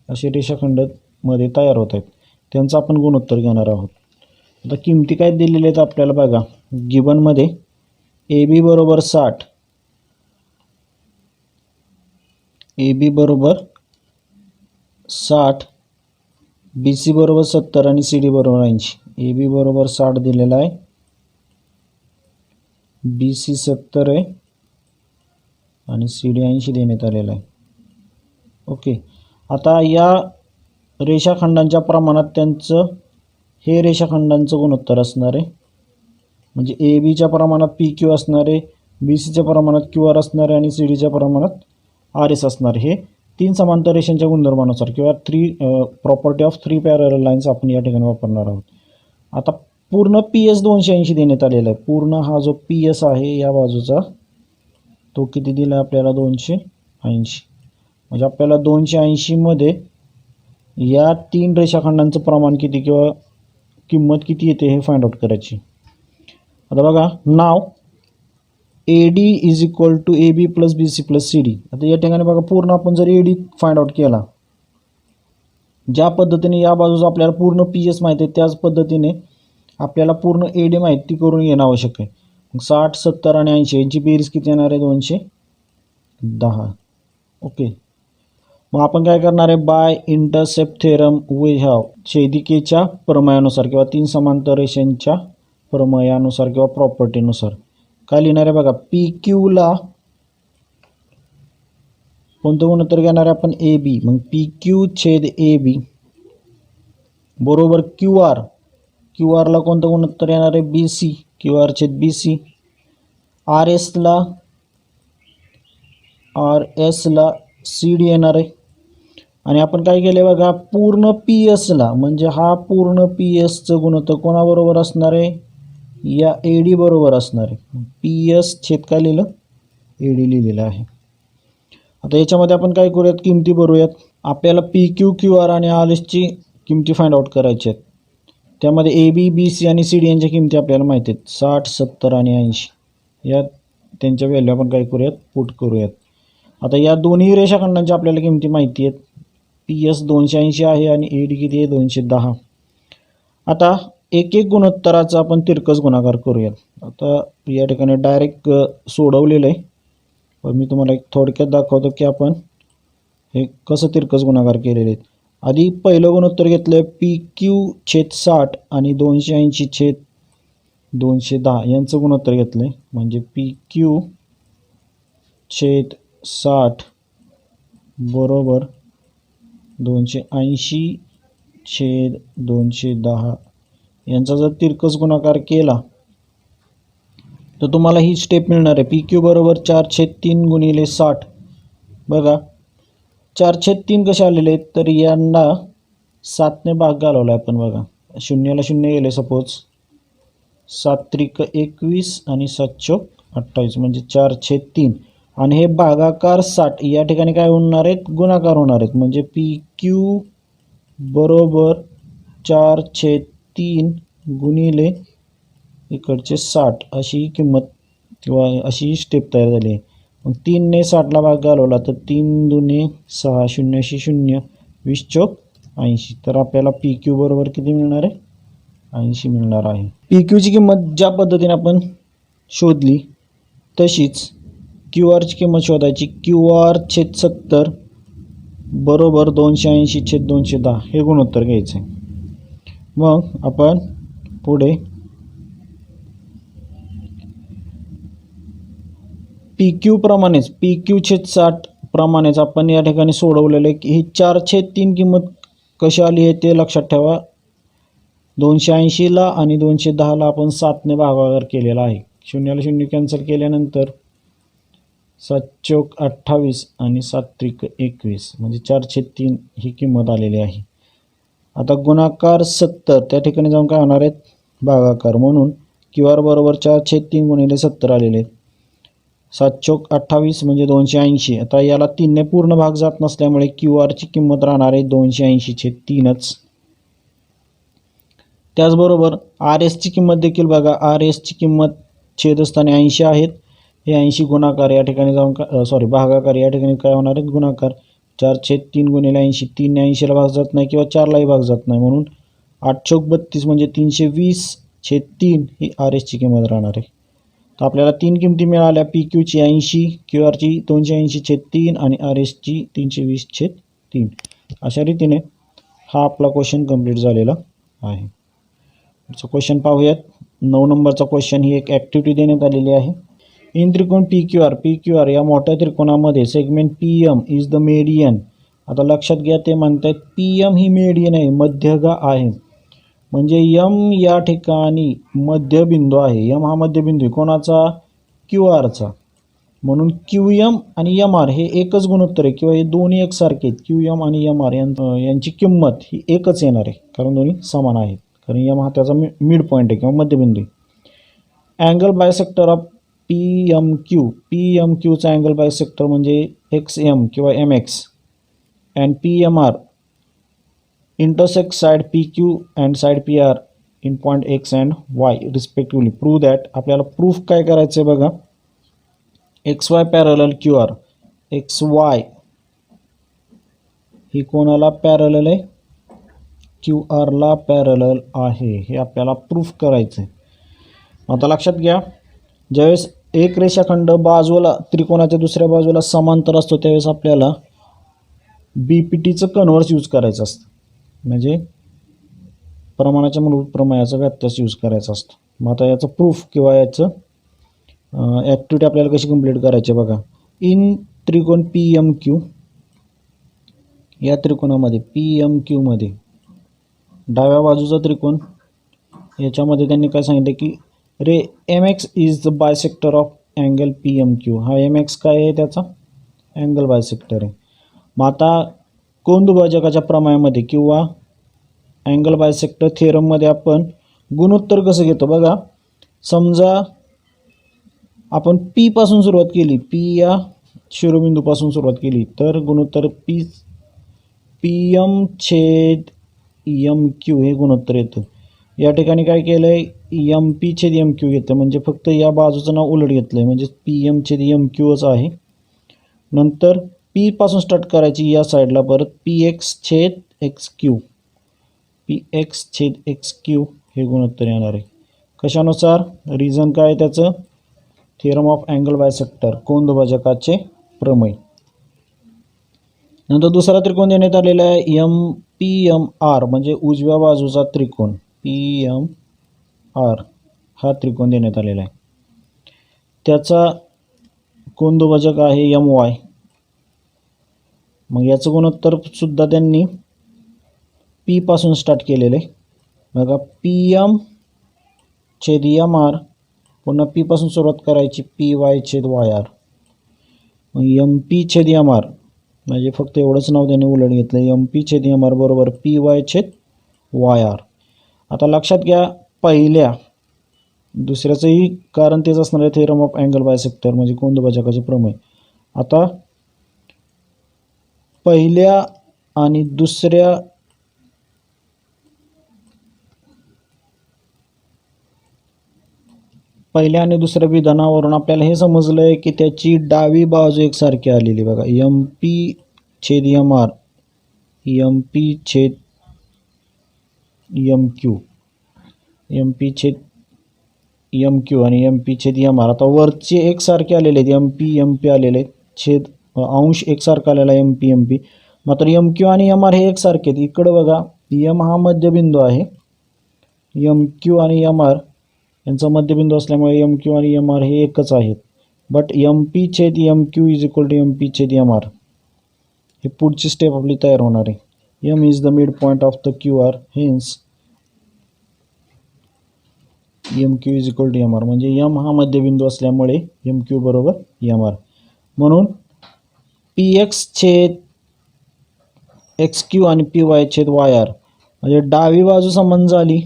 असे रेषाखंड मध्ये तयार होत आहेत. त्यांचं आपण गुणोत्तर घेणार आहोत. आता किमती काय दिलेल्या आहेत आपल्याला बघा गिव्हनमध्ये ए बी बरोबर 60 ए बी बरोबर 60 बी सी बरोबर 70 आणि सी डी बरोबर 80. ए बी बरोबर 60 दिलेला आहे बी सी 70 आहे आणि सी डी 80 देण्यात आलेला आहे. ओके आता या रेषाखंडांच्या प्रमाणात त्यांचं हे रेषाखंडांचं गुणोत्तर असणार आहे म्हणजे ए बीच्या प्रमाणात पी क्यू असणार आहे बी सीच्या प्रमाणात क्यू आर असणार आहे आणि सी डीच्या प्रमाणात आर एस असणार. हे 3 समांतर रेषांच्या गुणधर्मानुसार किंवा प्रॉपर्टी ऑफ 3 पॅरलल लाईन्स आपण या ठिकाणी वापरणार आहोत. आता पूर्ण पी एस 280 देण्यात आलेला आहे. पूर्ण हा जो पी एस आहे या बाजूचा तो किती दिला आपल्याला 280 म्हणजे आपल्याला 280 मध्ये या 3 रेषाखंडांचं प्रमाण किती किंवा किंमत किती येते हे फाइंड आउट करायची. आता बघा नाव A D is equal to A B plus B C plus C D. आता या ठिकाणी बघा पूर्ण आपण जर ए डी फाइंड आउट केला ज्या पद्धतीने या बाजूचा आपल्याला पूर्ण पी एस माहिती आहे त्याच पद्धतीने आपल्याला पूर्ण ए डी माहिती करून घेणं आवश्यक आहे. 60 70 आणि 80 यांची बेरीज किती येणार आहे 210. ओके मग आपण काय करणार आहे by intercept theorem we have छेदिकेच्या प्रमेयानुसार किंवा 3 समांतर रेषांच्या प्रमेयानुसार किंवा प्रॉपर्टीनुसार काय लिहिणार आहे बघा पी क्यूला कोणतं गुणोत्तर घेणार आहे आपण ए बी मग पी क्यू छेद ए बी बरोबर क्यू आरला कोणतं गुणोत्तर येणार आहे बी सी क्यू आर छेद बी सी आर एसला सी डी येणार आहे. आणि आपण काय केले बघा पूर्ण पी एसला म्हणजे हा पूर्ण पी एसचं गुणोत्तर कोणाबरोबर असणार आहे या ए डी बरोबर असणार आहे. पी एस छेद काय लिहिलं ए डी लिहिलेलं आहे. आता याच्यामध्ये आपण काय करूयात किमती भरूयात. आपल्याला पी क्यू क्यू आर आणि आर एसची किमती फाइंड आउट करायची आहेत. त्यामध्ये ए बी बी सी आणि सी डी यांच्या किमती आपल्याला माहिती आहेत 60 70 आणि 80 या त्यांच्या व्हॅल्यू आपण काय करूयात पुट करूयात. आता या दोन्ही रेषाखंडांच्या आपल्याला किमती माहिती आहेत. पी एस 280 आहे आणि ए डी किती आहे 210. आता एक एक गुणोत्तराचा आपण तिरकस गुणाकार करूयात. आता या ठिकाणी डायरेक्ट सोडवलेलं आहे पण मी तुम्हाला एक थोडक्यात दाखवतो की आपण हे कसं तिरकस गुणाकार केलेले आहेत. आधी पहिलं गुणोत्तर घेतलं पी क्यू छेद 60 आणि 280 छेद 210 यांचं गुणोत्तर घेतलं आहे. म्हणजे पी क्यू छेद 60 बरोबर 280 छेद 210 यांचा जर तिरकस गुणाकार केला तर तुम्हाला ही स्टेप मिळणार आहे. पी क्यू बरोबर 4/3 गुणिले 60. बघा 4/3 कसे आलेले आहेत तर यांना 7ने भाग घालवला आहे आपण. बघा शून्याला शून्य गेले सपोज 7 त्रिक 21 आणि 7 चौक 28 म्हणजे 4/3 आणि हे भागाकार 60 या ठिकाणी काय होणार आहेत गुणाकार होणार आहेत. म्हणजे पी क्यू बरोबर 4/3 गुणिले इकडचे 60 अशी किंमत किंवा अशी स्टेप तयार झाली आहे. मग 3ने 60ला भाग घालवला तर 3 दुने 6 शून्याशी 0 20 चौक 80. तर आपल्याला पी क्यू बरोबर किती मिळणार आहे 80 मिळणार आहे. पी क्यूची किंमत ज्या पद्धतीने आपण शोधली तशीच क्यू आरची किंमत शोधायची. क्यू आर छेद 70 बरोबर 280 छेद 210 हे गुणोत्तर घ्यायचं आहे. मग आपण पुढे पी क्यू प्रमाणेच पी क्यू छेद 60 प्रमाणेच आपण या ठिकाणी सोडवलेलं आहे की ही 4/3 किंमत कशी आली आहे ते लक्षात ठेवा. 280ला आणि 210ला आपण 7ने भागाकार केलेला आहे. शून्याला शून्य कॅन्सल केल्यानंतर 7 चौक 28 आणि 7 त्रिक 21 म्हणजे 4/3 ही किंमत आलेली आहे. आता गुणाकार 70 त्या ठिकाणी जाऊन काय होणार आहेत भागाकार म्हणून क्यू आर बरोबर 4/3 गुणिले 70 आलेले आहेत. 7 चौक 28 म्हणजे 280. आता याला 3ने पूर्ण भाग जात नसल्यामुळे क्यू आरची किंमत राहणार आहे 280 छेद 3च. त्याचबरोबर आर एसची किंमत देखील बघा. आर एसची किंमत छेदस्थानी 80 आहेत. हे 80 गुणाकार या ठिकाणी जाऊन भागाकार या ठिकाणी काय होणार आहेत गुणाकार. 4/3 गुणिले 80 3ने 80ला भाग जात नाही किंवा 4लाही भाग जात नाही म्हणून 8 चौक 32 म्हणजे 320 छेद 3 ही आर एसची किंमत राहणार आहे. तर आपल्याला 3 किमती मिळाल्या. पी क्यूची 80 क्यू आरची 280 छेद 3 आणि आर एसची 320 छेद 3. अशा रीतीने हा आपला क्वेश्चन कंप्लीट झालेला आहे. क्वेश्चन पाहूयात. 9 नंबरचा क्वेश्चन ही एक ॲक्टिव्हिटी देण्यात आलेली आहे. इन त्रिकोण पी क्यू आर या मोठ्या त्रिकोणामध्ये segment P M is the median. आता लक्षात घ्या ते म्हणतात पी एम ही मेडियन आहे मध्यगा आहे. म्हणजे यम या ठिकाणी मध्यबिंदू आहे. यम हा मध्यबिंदू कोणाचा क्यू आरचा. म्हणून क्यू एम आणि एम आर हे एकच गुणोत्तर आहे किंवा हे दोन्ही एकसारखे आहेत. क्यू एम आणि एम आर यांची किंमत ही एकच येणार आहे कारण दोन्ही समान आहेत. कारण एम हा त्याचा मिड पॉईंट आहे किंवा मध्यबिंदू आहे. Angle bisector of P M क्यूचा अँगल बायसेक्टर म्हणजे एक्स एम किंवा M X and P M R intersect side PQ and side PR in point X and Y respectively. Prove that. आपल्याला proof काय करायचं आहे बघा. XY पॅरलल QR XY ही कोणाला parallel आहे QR ला पॅरलल आहे हे आपल्याला प्रूफ करायचं आहे. आता लक्षात घ्या ज्यावेळेस एक रेषाखंड बाजूला त्रिकोणाच्या दुसऱ्या बाजूला समांतर असतो त्यावेळेस आपल्याला BPTचं कन्व्हर्स यूज करायचं असतं. म्हणजे प्रमाणाच्या मूलभूत प्रमेयाचा व्यत्यास यूज करायचा असतो. मग आता याचं प्रूफ किंवा याचं ॲक्टिव्हिटी आपल्याला कशी कंप्लीट करायची बघा. इन त्रिकोण पी एम क्यू या त्रिकोणामध्ये पी एम क्यूमध्ये डाव्या बाजूचा त्रिकोण याच्यामध्ये त्यांनी काय सांगितलं की ray M X is the bisector of angle P M Q. हा एम एक्स काय आहे त्याचा अँगल बायसेक्टर आहे. मग आता कोन दुभाजकाच्या प्रमेयामध्ये किंवा अँगल बायसेक्टर थिअरममध्ये आपण गुणोत्तर कसं घेतो बघा. समजा आपण पी पासून सुरुवात केली पी या शिरोबिंदूपासून सुरुवात केली तर गुणोत्तर पी एम छेद एम क्यू हे गुणोत्तर येतं. या ठिकाणी काय केलं आहे, एम पी छेद एम क्यू घेतलं, म्हणजे फक्त या बाजूचं नाव उलट घेतलं आहे, म्हणजे पी एम छेद एम क्यूच आहे. नंतर पी पासून स्टार्ट करायची या साईडला, परत पी एक्स छेद एक्स क्यू, पी एक्स छेद एक्स क्यू हे गुणोत्तर येणार आहे. कशानुसार, रिझन काय आहे त्याचं, थिअरम ऑफ अँगल बायसेक्टर, कोनदुभाजकाचे प्रमेय. नंतर दुसरा त्रिकोण देण्यात आलेला आहे एम पी एम आर, म्हणजे उजव्या बाजूचा त्रिकोण पी एम आर हा त्रिकोण देण्यात आलेला आहे. त्याचा कोनदुभाजक आहे एम वाय. मग याचं गुणोत्तर सुद्धा त्यांनी पी पासून स्टार्ट केलेलं आहे. बघा, पी एम छेद एम आर, पुन्हा पी पासून सुरुवात करायची, पी वाय छेद वाय आर. मग एम पी छेद एम आर म्हणजे फक्त एवढंच नाव त्याने उलट घेतलं, एम पी छेद एम आर बरोबर पी वाय छेद वाय आर. आता लक्षात घ्या, पहिल्या दुसऱ्याचंही कारण तेच असणार आहे, थेरम ऑफ अँगल बायसेक्टर म्हणजे कोनदुभाजकाचे प्रमेय. आता पहिल्या आणि दुसऱ्या विधानावरून आपल्याला हे समजलं आहे की त्याची डावी बाजू एकसारखी आलेली. बघा, एम पी छेद एम आर, एम पी छेद एम क्यू, एम पी छेद एम क्यू आणि एम पी छेद एम आर. आता वरचे एकसारखे आलेले आहेत, एम पी आलेले आहेत, छेद अंश एकसारखा आलेला एम पी. मात्र एम क्यू आणि एम आर हे एकसारखे आहेत. इकडं बघा, एम हा मध्यबिंदू आहे, एम क्यू आणि एम आर यांचा मध्यबिंदू असल्यामुळे एम क्यू आणि एम आर हे एकच आहेत. बट एम पी छेद m q is equal to m p छेद एम आर, हे पुढची स्टेप आपली तयार होणार आहे. M is the mid point of the q r, hence m q is equal to m r, म्हणजे एम हा मध्यबिंदू असल्यामुळे एम क्यू बरोबर एम आर. म्हणून पी एक्स छेद एक्स क्यू आणि पी वाय छेद वाय आर, म्हणजे डावी बाजू समान झाली,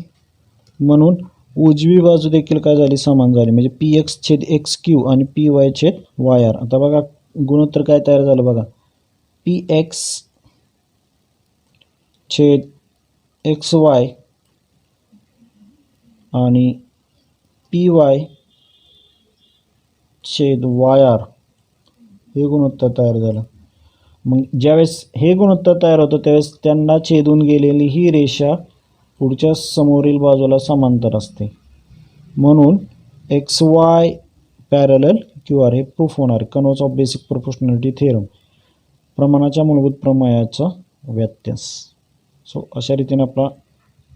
म्हणून उजवी बाजू देखील काय झाली, समान झाली. म्हणजे पी एक्स छेद एक्स क्यू आणि पी वाय छेद वाय आर. आता बघा गुणोत्तर काय तयार झालं, बघा, पी एक्स छेद एक्स वाय आणि पी वाय छेद वाय आर हे गुणोत्तर तयार झालं. मग ज्यावेळेस हे गुणोत्तर तयार होतं त्यावेळेस त्यांना छेदून गेलेली ही रेषा पुढच्या समोरील बाजूला समांतर असते, म्हणून x y parallel q r हे प्रूफ होणार. Converse of basic proportionality theorem, प्रमाणाच्या मूलभूत प्रमेयाचा व्यत्यास. सो अशा रीतीने आपला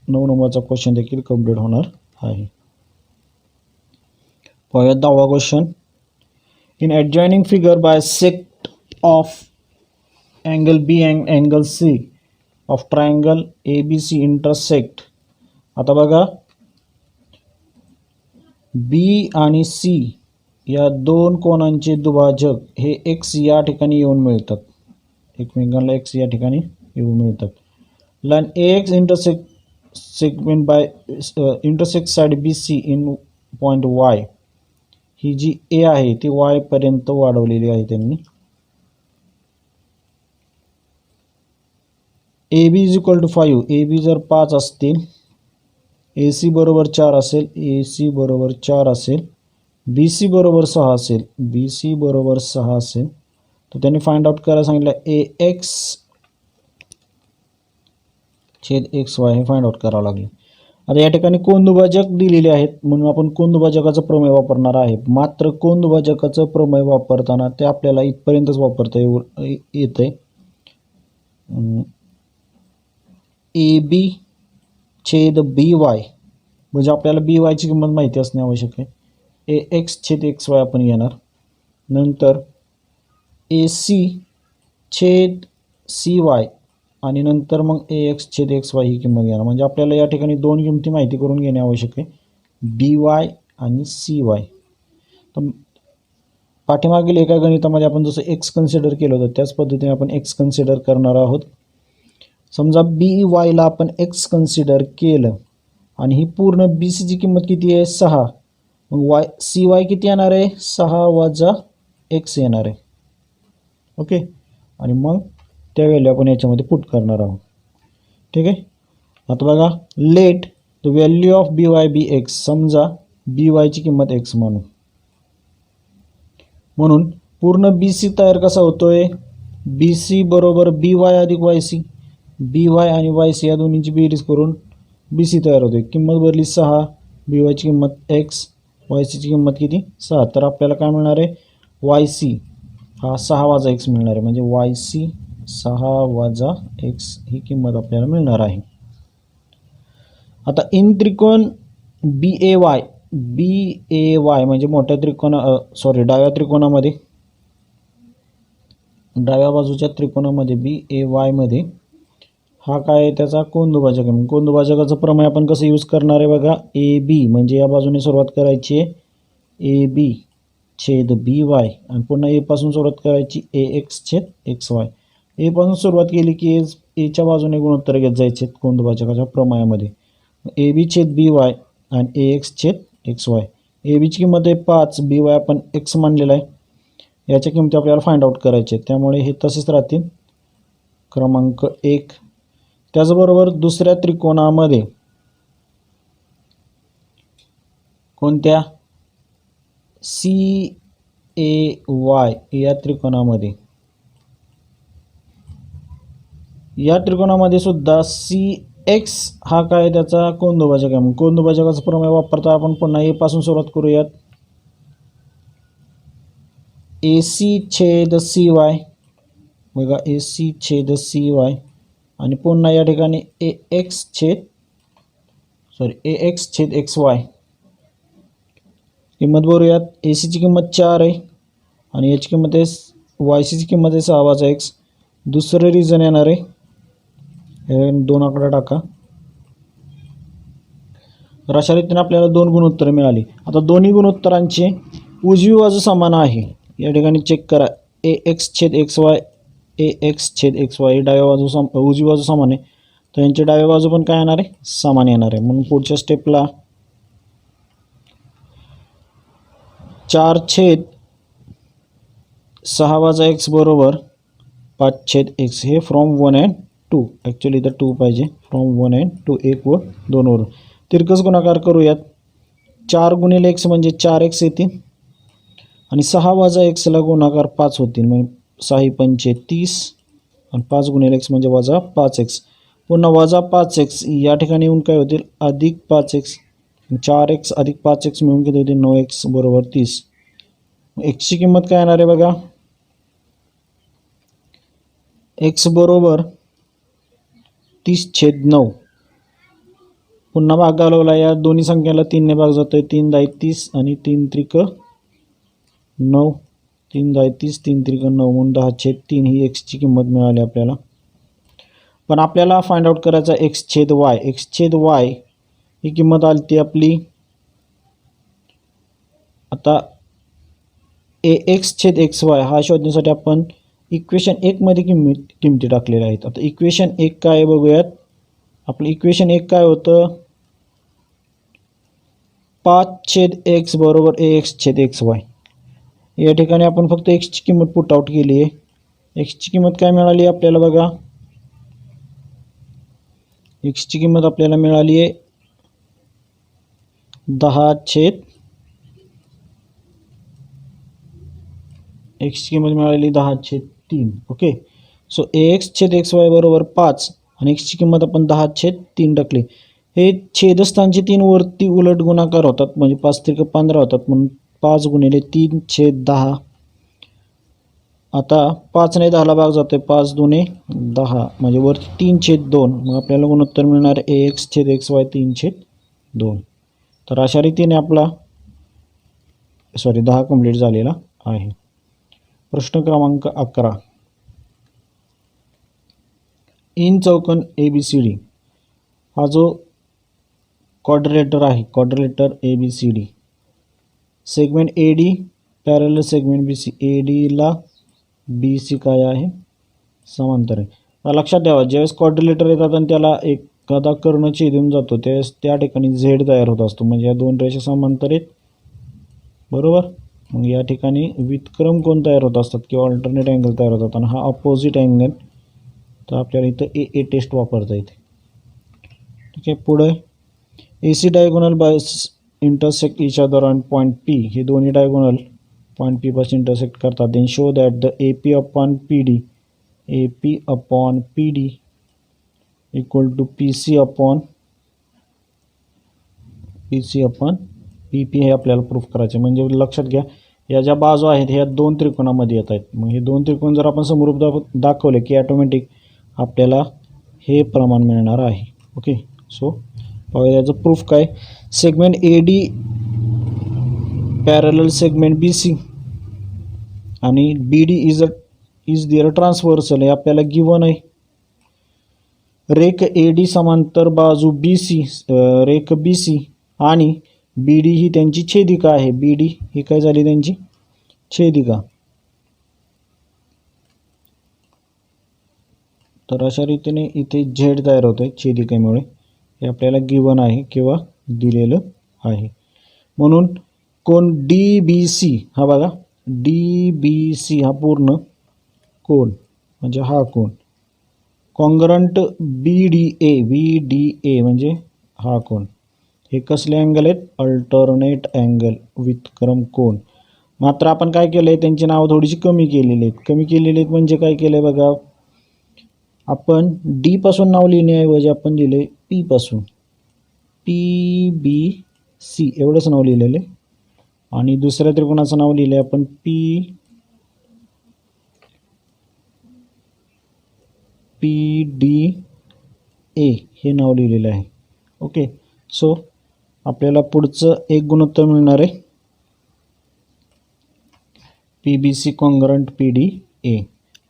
9 नंबरचा क्वेश्चन देखील कंप्लीट होणार आहे. पाहूयात 10वा question. In adjoining figure bisect of angle B and angle C of triangle A B C intersect. आता बघा, बी आणि सी या दोन कोणांचे दुभाजक हे एक्स या ठिकाणी येऊन मिळतात, एकमेकांना एक्स या ठिकाणी येऊन मिळतात. Line A X intersect side B C in point Y, ही जी ए आहे ती वाय पर्यंत वाढवलेली आहे त्यांनी. A B is equal to 5, A B जर 5 असतील, ए सी बरोबर 4 असेल, ए सी बरोबर 4 असेल, बी सी बरोबर 6 असेल, बी सी बरोबर 6 असेल, तर त्यांनी फाइंड आउट करायला सांगितलं ए एक्स छेद एक्स वाय हे फाइंड आउट करावं लागले. आता या ठिकाणी कोनदुभाजक दिलेले आहेत म्हणून आपण कोनदुभाजकाचं प्रमेय वापरणार आहे. मात्र कोनदुभाजकाचं प्रमेय वापरताना ते आपल्याला इथपर्यंतच वापरता येतंय. ए बी छेद बी वाय, म्हणजे आपल्याला बी वायची किंमत माहिती असणे आवश्यक आहे. ए एक्स छेद एक्स वाय आपण घेणार. नंतर ए सी छेद सी वाय आणि नंतर मग ए एक्स छेद एक्स वाय ही किंमत घेणार. म्हणजे आपल्याला या ठिकाणी दोन किमती माहिती करून घेणे आवश्यक आहे, बी वाय आणि सी वाय. तर पाठीमागील एका गणितामध्ये आपण जसं एक्स कन्सिडर केलं होतं त्याच पद्धतीने आपण एक्स कन्सिडर करणार आहोत. समजा बी वायला आपण एक्स कन्सिडर केलं आणि ही पूर्ण बी सीची किंमत किती आहे, 6. मग वाय सी वाय किती येणार आहे, 6 वजा एक्स येणार आहे. ओके, आणि मग त्या व्हॅल्यू आपण याच्यामध्ये पुट करणार आहोत. ठीक आहे. आता बघा, let the value of b y b x, समजा बी वायची किंमत एक्स म्हणून पूर्ण बी सी तयार कसा होतोय, बी सी बरोबर बी वाय अधिक वाय सी, बी वाय आणि वाय सी या दोन्हींची बेरीज करून बी सी तयार होते. किंमत भरली 6, बी वायची किंमत एक्स, वाय सीची किंमत किती 6. तर आपल्याला काय मिळणार आहे, वाय सी हा 6 वजा एक्स मिळणार आहे, म्हणजे वाय सी 6 वजा एक्स ही किंमत आपल्याला मिळणार आहे. आता इन त्रिकोण बी ए वाय म्हणजे मोठ्या डाव्या त्रिकोणामध्ये, डाव्या बाजूच्या त्रिकोणामध्ये बी ए वायमध्ये हा काय आहे त्याचा कोनदुभाजक आहे. कोनदुभाजकाचं प्रमेय आपण कसं यूज करणार आहे बघा, ए बी म्हणजे या बाजूने सुरुवात करायची आहे ए बी छेद बी वाय आणि पुन्हा एपासून सुरुवात करायची ए एक्स छेद एक्स वाय. एपासून सुरुवात केली की एच्या बाजूने गुणोत्तर घेत जायचे कोनदुभाजकाच्या प्रमेयामध्ये. ए बी छेद बी वाय आणि ए एक्स छेद एक्स वाय. ए बीची किंमत आहे 5, बी वाय आपण एक्स मानलेला आहे, याच्या किमती आपल्याला फाइंड आउट करायचे, त्यामुळे हे तसेच राहतील. क्रमांक 1. त्याचबरोबर दुसऱ्या त्रिकोणामध्ये, कोणत्या, सी ए वाय या त्रिकोणामध्ये सुद्धा सी एक्स हा काय त्याचा कोनदुभाजक आहे. कोनदुभाजकाचं प्रमेय वापरता आपण पुन्हा ए पासून सुरुवात करूयात, ए सी छेद सी वाय बघा, ए सी छेद सी वाय आणि पुन्हा या ठिकाणी ए एक्स छेद एक्स वाय. किंमत भरूयात, ए सीची किंमत 4 आहे आणि याची किंमत आहे वाय सीची किंमत आहे 6 वजा एक्स. दुसरं रिझन येणार आहे, हे 2 आकडा टाका. तर अशा रीतीने आपल्याला 2 गुणोत्तरे मिळाली. आता दोन्ही गुणोत्तरांची उजवी बाजू समान आहे, या ठिकाणी चेक करा, ए एक्स छेद एक्स वाय, ए एक्स छेद एक्स वाय डाव्या बाजू उजवी बाजू समान आहे, तर यांची डाव्या बाजू पण काय येणार आहे, समान येणार आहे. म्हणून पुढच्या स्टेपला 4 छेद 6 वजा एक्स बरोबर 5 छेद एक्स. हे फ्रॉम 1 and 2, ॲक्च्युली इथं 2 पाहिजे, फ्रॉम 1 and 2, 1 व 2 वरून. तिरकस गुणाकार करूयात, 4 गुणिले एक्स म्हणजे 4x येतील आणि 6 वजा एक्सला गुणाकार 5 होतील, म्हणजे 6 पंचे 30 आणि 5 गुणिले एक्स म्हणजे वजा 5x. पुन्हा वजा 5x या ठिकाणी येऊन काय होतील, अधिक 5x. 4x अधिक 5x मिळून किती होतील, 9x बरोबर 30. एक्सची किंमत काय येणार आहे बघा, एक्स बरोबर 30/9. पुन्हा भाग घालवला, या दोन्ही संख्याला 3ने भाग जातोय, 3 10 30 आणि 3 त्रिक 9, 3 10 30, 3 त्रिक 9 म्हणून 10/3 ही एक्सची किंमत मिळाली आपल्याला. पण आपल्याला फाइंड आउट करायचा एक्स छेद वाय ही किंमत आली ती आपली, आता ए एक्स छेद एक्स वाय हा शोधण्यासाठी आपण इक्वेशन 1 मध्ये किमती टाकलेल्या आहेत. आता इक्वेशन 1 काय आहे बघूयात. आपलं इक्वेशन 1 काय होतं, 5/x बरोबर ए एक्स छेद एक्स वाय. या ठिकाणी आपण फक्त एक्सची किंमत पुट आउट केली आहे. एक्सची किंमत काय मिळाली आपल्याला बघा, एक्सची किंमत आपल्याला मिळाली आहे 10/, एक्सची किंमत मिळाली 10/3. ओके, सो ए एक्स छेद एक्स वाय बरोबर 5 आणि एक्सची किंमत आपण 10/3 टाकली. हे छेदस्थानचे 3 वरती उलट गुणाकार होतात, म्हणजे 5 त्रिक 15 होतात, म्हणून 5 गुणिले 3/10. आता 5ने 10ला भाग जातोय, 5 दुने 10 म्हणजे वरती 3/2. मग आपल्याला गुणोत्तर मिळणार ए एक्स छेद एक्स वाय 3/2. तर अशा रीतीने आपला 10 कंप्लीट झालेला आहे. प्रश्न क्रमांक 11. इन चौकोन ABCD हा जो क्वाड्रिलेटर आहे, quadrilateral ABCD, segment AD parallel segment BC, ADला BC काय आहे, समांतर आहे. लक्षात ठेवा, ज्यावेळेस क्वाड्रिलेटर येतात आणि त्याला एखादा कर्ण छेदून जातो त्यावेळेस त्या ठिकाणी Z तयार होत असतो, म्हणजे या 2 रेषा समांतर आहेत बरोबर. मग या ठिकाणी व्युत्क्रम कोण तयार होत असतात किंवा अल्टरनेट अँगल तयार होतात आणि हा अपोजिट अँगल. तर आपल्याला इथं ए टेस्ट वापरता येते. ठीक आहे, पुढे AC diagonal by intersect each other on point P. हे दोन्ही डायगोनल पॉईंट P पासून इंटरसेक्ट करतात. Then show that the AP upon PD equal to PC upon PP हे आपल्याला प्रूफ करायचे. म्हणजे लक्षात घ्या, या ज्या बाजू आहेत ह्या दोन त्रिकोणामध्ये येत आहेत. मग हे दोन त्रिकोण जर आपण समरूप दाखवले की ऑटोमॅटिक आपल्याला हे प्रमाण मिळणार आहे. ओके, सो पाहूया याचं प्रूफ काय. Segment AD parallel segment BC आणि BD इज देअर ट्रान्सव्हर्सल हे आपल्याला गिवन आहे. रेख AD समांतर बाजू BC रेख BC आणि BD ही त्यांची छेदिका आहे. BD ही काय झाली त्यांची छेदिका. तर अशा रीतीने इथे Z तयार होत आहे छेदिकेमुळे. हे आपल्याला गिवन आहे किंवा दिलेलं आहे. म्हणून कोण DBC हा बघा, DBC हा पूर्ण कोण म्हणजे हा कोण. कॉन्ग्रंट BDA म्हणजे हा कोण. हे कसले अँगल आहेत, अल्टरनेट अँगल विथ क्रम कोण. मात्र आपण काय केलं आहे, त्यांची नावं थोडीशी कमी केलेली आहेत. म्हणजे काय केलं आहे बघा, आपण D पासून नाव लिहिण्याऐवजी आपण लिहिले P पासून PBC एवढंच नाव लिहिलेलं आहे. आणि दुसऱ्या त्रिकोणाचं नाव लिहिलं आहे आपण PDA हे नाव लिहिलेलं आहे. ओके, सो आपल्याला पुढचं एक गुणोत्तर मिळणार आहे PBC कॉन्ग्रंट PDA.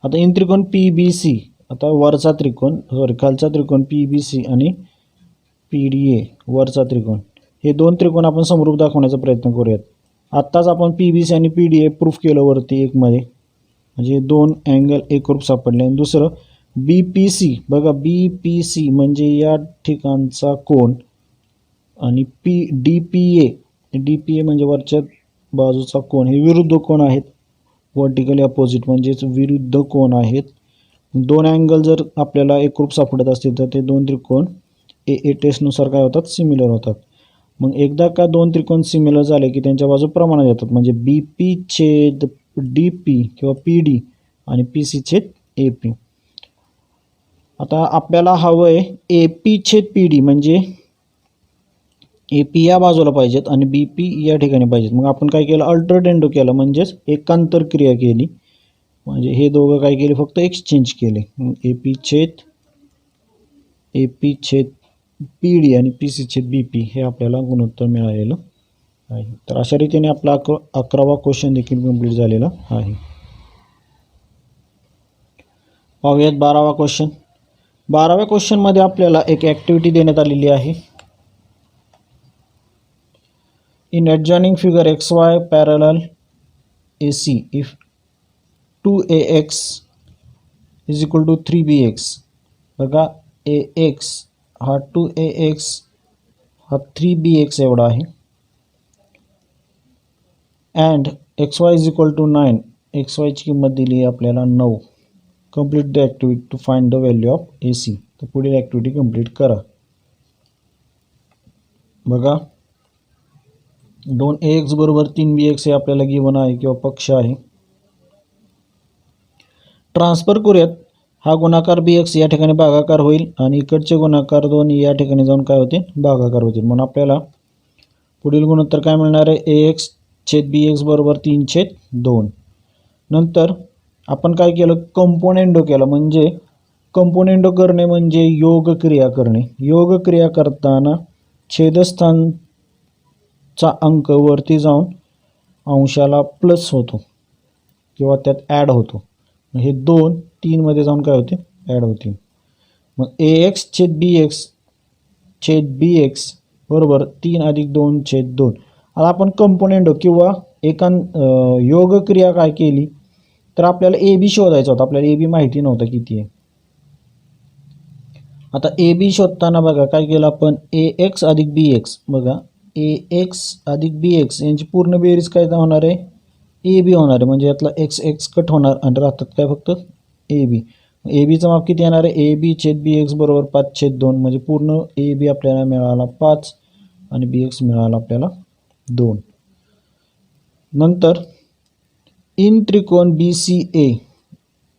आता इन त्रिकोण PBC, आता वरचा त्रिकोण खालचा त्रिकोण PBC आणि PDA वरचा त्रिकोण, हे दोन त्रिकोण आपण समरूप दाखवण्याचा प्रयत्न करूयात. आत्ताच आपण PBC आणि PDA प्रूफ केलं वरती एकमध्ये, म्हणजे दोन अँगल एकरूप सापडले. आणि दुसरं BPC बघा, BPC म्हणजे या ठिकाणचा कोण. आणि DPA म्हणजे वरच्या बाजूचा कोण. हे विरुद्ध कोण आहेत, वर्टिकली अपोजिट म्हणजेच विरुद्ध कोण आहेत. दोन अँगल जर आपल्याला एकरूप सापडत असतील तर ते दोन त्रिकोण AA टेस्टनुसार काय होतात, सिमिलर होतात. मग एकदा का दोन त्रिकोण सिमिलर झाले की त्यांच्या बाजू प्रमाणात येतात. म्हणजे BP छेद DP किंवा PD आणि PC छेद AP. आता आपल्याला हवं आहे AP छेद PD, म्हणजे AP या बाजूला पाहिजेत आणि BP या ठिकाणी पाहिजेत. मग आपण काय केलं, अल्टरनेटिव्ह केलं, म्हणजेच एकांतर क्रिया केली. म्हणजे हे दोघं काय केले, फक्त एक्सचेंज केले. AP छेद PD आणि PC छेद BP हे आपल्याला गुणोत्तर मिळालेलं आहे. तर अशा रीतीने आपला 11वा क्वेश्चन देखील कंप्लीट झालेला आहे. पाहूयात 12वा क्वेश्चन. 12व्या क्वेश्चनमध्ये आपल्याला एक ॲक्टिव्हिटी देण्यात आलेली आहे. In adjoining figure XY parallel AC if 2AX is equal to 3BX. बघा, AX हा 2AX हा 3BX एवढा आहे. And XY is equal to 9. XY ची किंमत दिली आहे आपल्याला 9. Complete the activity to find the value of AC. तर पुढील ॲक्टिव्हिटी कंप्लीट करा. बघा, 2AX बरोबर 3BX हे आपल्याला गिवन आहे किंवा पक्ष आहे. ट्रान्सफर करूयात. हा गुणाकार BX या ठिकाणी भागाकार होईल आणि इकडचे गुणाकार 2 या ठिकाणी जाऊन काय होते, भागाकार होतील. म्हणून आपल्याला पुढील गुणोत्तर काय मिळणार आहे, AX छेद BX बरोबर 3/2. नंतर आपण काय केलं, कंपोनेंडो केलं. म्हणजे कंपोनेंडो करणे म्हणजे योग क्रिया करणे. योग क्रिया करताना छेदस्थानचा अंक वरती जाऊन अंशाला प्लस होतो किंवा त्यात ॲड होतो. हे 2 3 मध्ये जाऊन काय होते, ॲड होतील. मग AX छेद BX बरोबर 3 + 2/2. आता आपण कंपोनेंडो किंवा योग क्रिया काय केली, तर आपल्याला AB शोधायचा होता. आपल्याला AB माहिती नव्हतं किती आहे. आता AB शोधताना बघा काय केलं आपण, AX + BX. बघा, AX + BX यांची पूर्ण बेरीज काय होणार आहे, AB होणार आहे. म्हणजे यातला x कट होणार आणि राहतात काय फक्त AB. ABचं माप किती येणार आहे, AB छेद BX बरोबर 5/2. म्हणजे पूर्ण AB आपल्याला मिळाला 5. आणि BX मिळाला आपल्याला 2. नंतर इन त्रिकोण BCA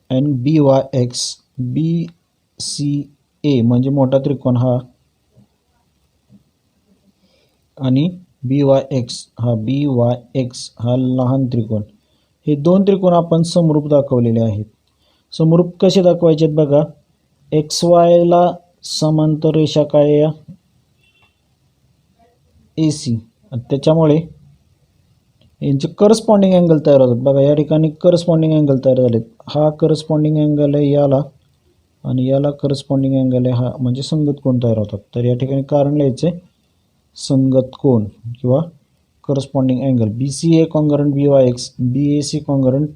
आणि BYX, BCA म्हणजे मोठा त्रिकोण हा आणि BYX हा लहान त्रिकोण, हे दोन त्रिकोण आपण समरूप दाखवलेले आहेत. समरूप कसे दाखवायचे आहेत बघा. XY ला समांतर रेषा काय या AC, त्याच्यामुळे यांचे करस्पॉन्डिंग अँगल तयार होतात. बघा या ठिकाणी करस्पॉन्डिंग अँगल तयार झालेत. हा करस्पॉन्डिंग अँगल आहे याला आणि याला करस्पॉन्डिंग अँगल आहे हा, म्हणजे संगत कोन तयार होतात. तर या ठिकाणी कारण लिहायचे संगत कोन किंवा corresponding angle. BCA congruent BYX, BAC congruent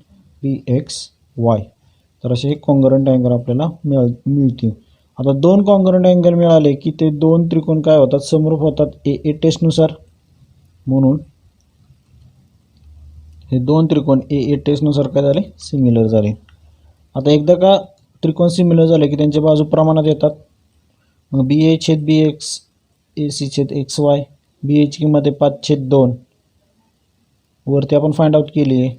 BXY. तर असे कॉन्ग्रुएंट अँगल आपल्याला मिळतील. आता दोन कॉन्ग्रुएंट अँगल मिळाले की ते दोन त्रिकोण काय होतात, समरूप होतात AA टेस्टनुसार. म्हणून हे दोन त्रिकोण AA टेस्टनुसार काय झाले, सिमिलर झाले. आता एकदा का त्रिकोण सिमिलर झाले की त्यांच्या बाजू प्रमाणात येतात. मग BA/BX AC/XY, BA ची किंमत आहे 5/2, वरती आपण फाइंड आउट केली आहे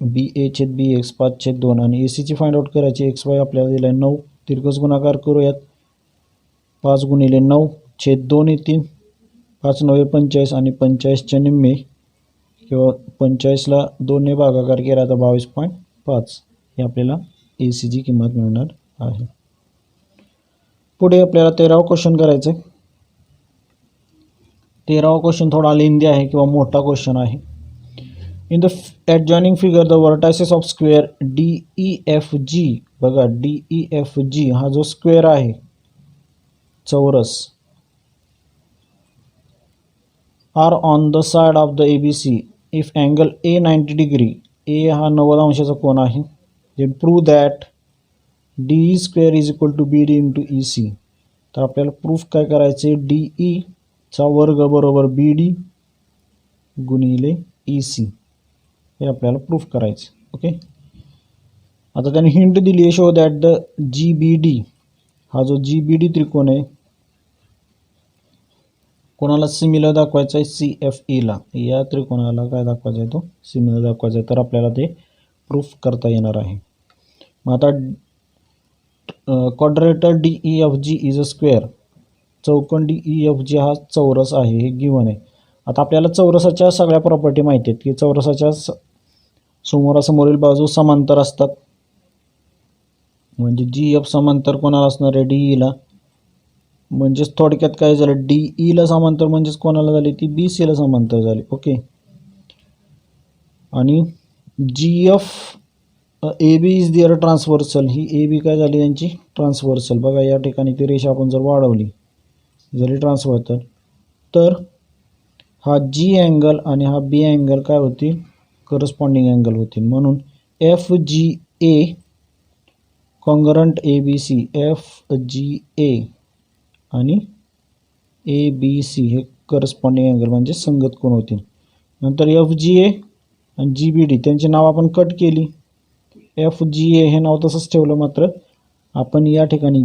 BA/BX 5/2 आणि AC ची फाइंड आउट करायची. XY आपल्याला दिला आहे 9. तिरकस गुणाकार करूयात. 5 × 9/2 येतील. 5 × 9 = 45 आणि 45च्या निम्मे किंवा 45ला 2 ने भागाकार केला तर 22.5 हे आपल्याला AC ची किंमत मिळणार आहे. पुढे आपल्याला 13वा क्वेश्चन करायचं आहे. 13वा क्वेश्चन थोडा लेंदी आहे किंवा मोठा क्वेश्चन आहे. In the adjoining figure the vertices of square DEFG, बघा DEFG हा जो स्क्वेअर आहे चौरस, are on the side of the ABC if angle A 90 degree, A हा 90 अंशाचा कोन आहे. then prove that DE square is equal to BD into EC. तर आपल्याला प्रूफ काय करायचे, DE चा वर्ग बरोबर BD गुणिले EC हे आपल्याला प्रूफ करायचे. ओके. आता त्यांनी हिंट दिली आहे, शो दॅट द GBD हा जो GBD त्रिकोण आहे कोणाला सिमिलर दाखवायचा आहे, CFE ला. या त्रिकोणाला काय दाखवायचा आहे, तो सिमिलर दाखवायचा आहे. तर आपल्याला ते प्रूफ करता येणार आहे. मग आता क्वाड्रेटर DEFG इज अ स्क्वेअर, चौकोन DEFG हा चौरस आहे, हे गिवन आहे. आता आपल्याला चौरसाच्या सगळ्या प्रॉपर्टी माहिती आहेत की चौरसाच्या समोरासमोरील बाजू समांतर असतात. म्हणजे GF समांतर कोणाला असणार आहे, DE ला. म्हणजेच थोडक्यात काय झालं, DE ला समांतर म्हणजेच कोणाला झाली, ती BC ला समांतर झाली. ओके. आणि GF AB is there transversal, ही AB काय झाली यांची ट्रान्सव्हर्सल. बघा या ठिकाणी ती रेषा आपण जर वाढवली झाली ट्रान्सव्हर्सल, तर हा G अँगल आणि हा B अँगल काय होतील, करस्पॉन्डिंग अँगल होतील. म्हणून FGA कॉन्ग्रुएंट ABC, FGA आणि ABC हे करस्पॉन्डिंग अँगल म्हणजे संगत कोन होतील. नंतर FGA आणि GBD त्यांचे नाव आपण कट केली. FGA हे नाव तसंच ठेवलं, मात्र आपण या ठिकाणी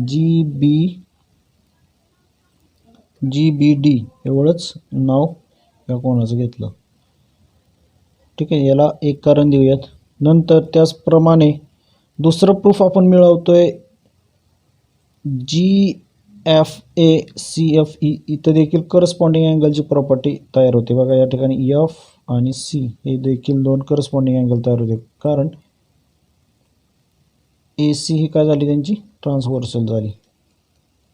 GBD एवढंच नाव या कोणाचं घेतलं. ठीक आहे. याला एक कारण देऊयात. नंतर त्याचप्रमाणे दुसरं प्रूफ आपण मिळवतोय GFA CFE, इथं देखील करस्पॉन्डिंग अँगलची प्रॉपर्टी तयार होते. बघा या ठिकाणी F आणि C हे देखील दोन करस्पॉन्डिंग अँगल तयार होते, कारण AC ही काय झाली त्यांची ट्रान्सव्हर्सल झाली.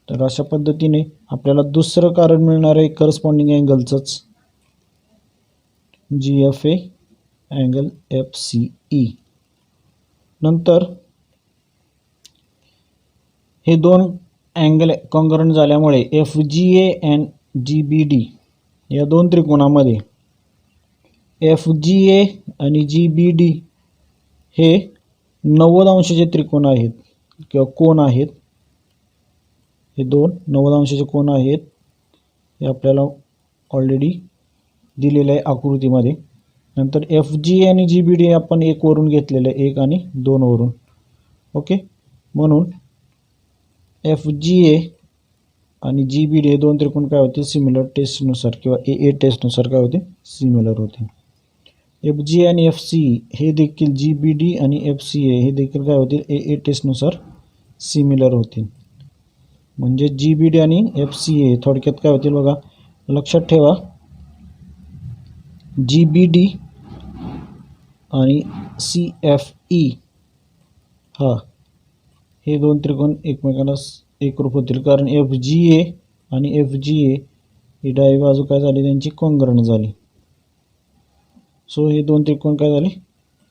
तर अशा पद्धतीने आपल्याला दुसरं कारण मिळणार आहे करस्पॉन्डिंग अँगलचंच, GFA अँगल FCE. नंतर हे दोन अँगल कॉन्ग्रुएंट झाल्यामुळे FGA अँड GBD या दोन त्रिकोणामध्ये FGA आणि GBD हे 90 अंशाचे त्रिकोण आहेत किंवा कोन आहेत. हे दोन 90 अंशाचे कोन आहेत, हे आपल्याला ऑलरेडी दिलेलं आहे आकृतीमध्ये. नंतर FGA आणि GBD आपण 1 वरून घेतलेलं आहे, 1 आणि 2 वरून. ओके. म्हणून FGA आणि जी बी डी हे दोन त्रिकोण काय होते सिमिलर टेस्टनुसार किंवा ए टेस्टनुसार काय होते सिमिलर होते. एफ जी आणि एफ सी हे देखील जी बी डी आणि एफ सी ए हे देखील काय होतील ए टेस्टनुसार सिमिलर होतील. म्हणजे जी बी डी आणि एफ सी ए थोडक्यात काय होतील बघा, लक्षात ठेवा. जी बी डी आणि सी एफ ई हे दोन त्रिकोण एकमेकांना एकरूप होतील, कारण एफ जी ए आणि एफ जी ए ही डावी बाजू काय झाली त्यांची कॉन्ग्रंट झाली. सो हे दोन त्रिकोण काय झाले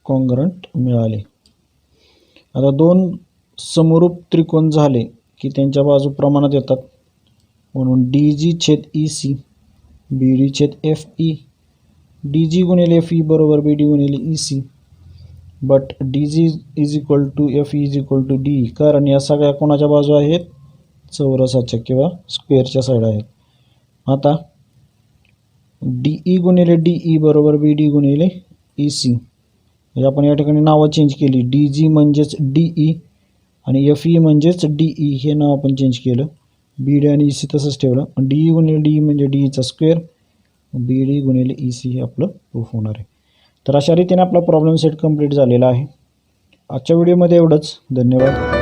कॉन्ग्रंट मिळाले. आता दोन समरूप त्रिकोण झाले की त्यांच्या बाजू प्रमाणात येतात, म्हणून डी जी छेद ई सी बी डी छेद एफ ई, डी जी गुणिले एफ ई बरोबर बी डी गुणिले e c. But d g is equal to f e is equal to d, कारण या सगळ्या कोणाच्या बाजू आहेत चौरसाच्या किंवा स्क्वेअरच्या साईड आहेत. आता डी ई गुणिले डी ई बरोबर बी डी गुणिले ई सी, म्हणजे आपण या ठिकाणी नावं चेंज केली. डी जी म्हणजेच डी ई आणि एफ ई म्हणजेच डी ई हे नाव आपण चेंज केलं. बी डी आणि ई सी तसंच ठेवलं. डी ई गुणिले डी ई म्हणजे डी ईचा स्क्वेअर, बी डी गुणिले ई सी हे आपलं प्रूफ होणार आहे. तर अशा रीतीने आपला प्रॉब्लेम सेट कंप्लीट झालेला आहे. आजच्या व्हिडिओमध्ये एवढंच. धन्यवाद.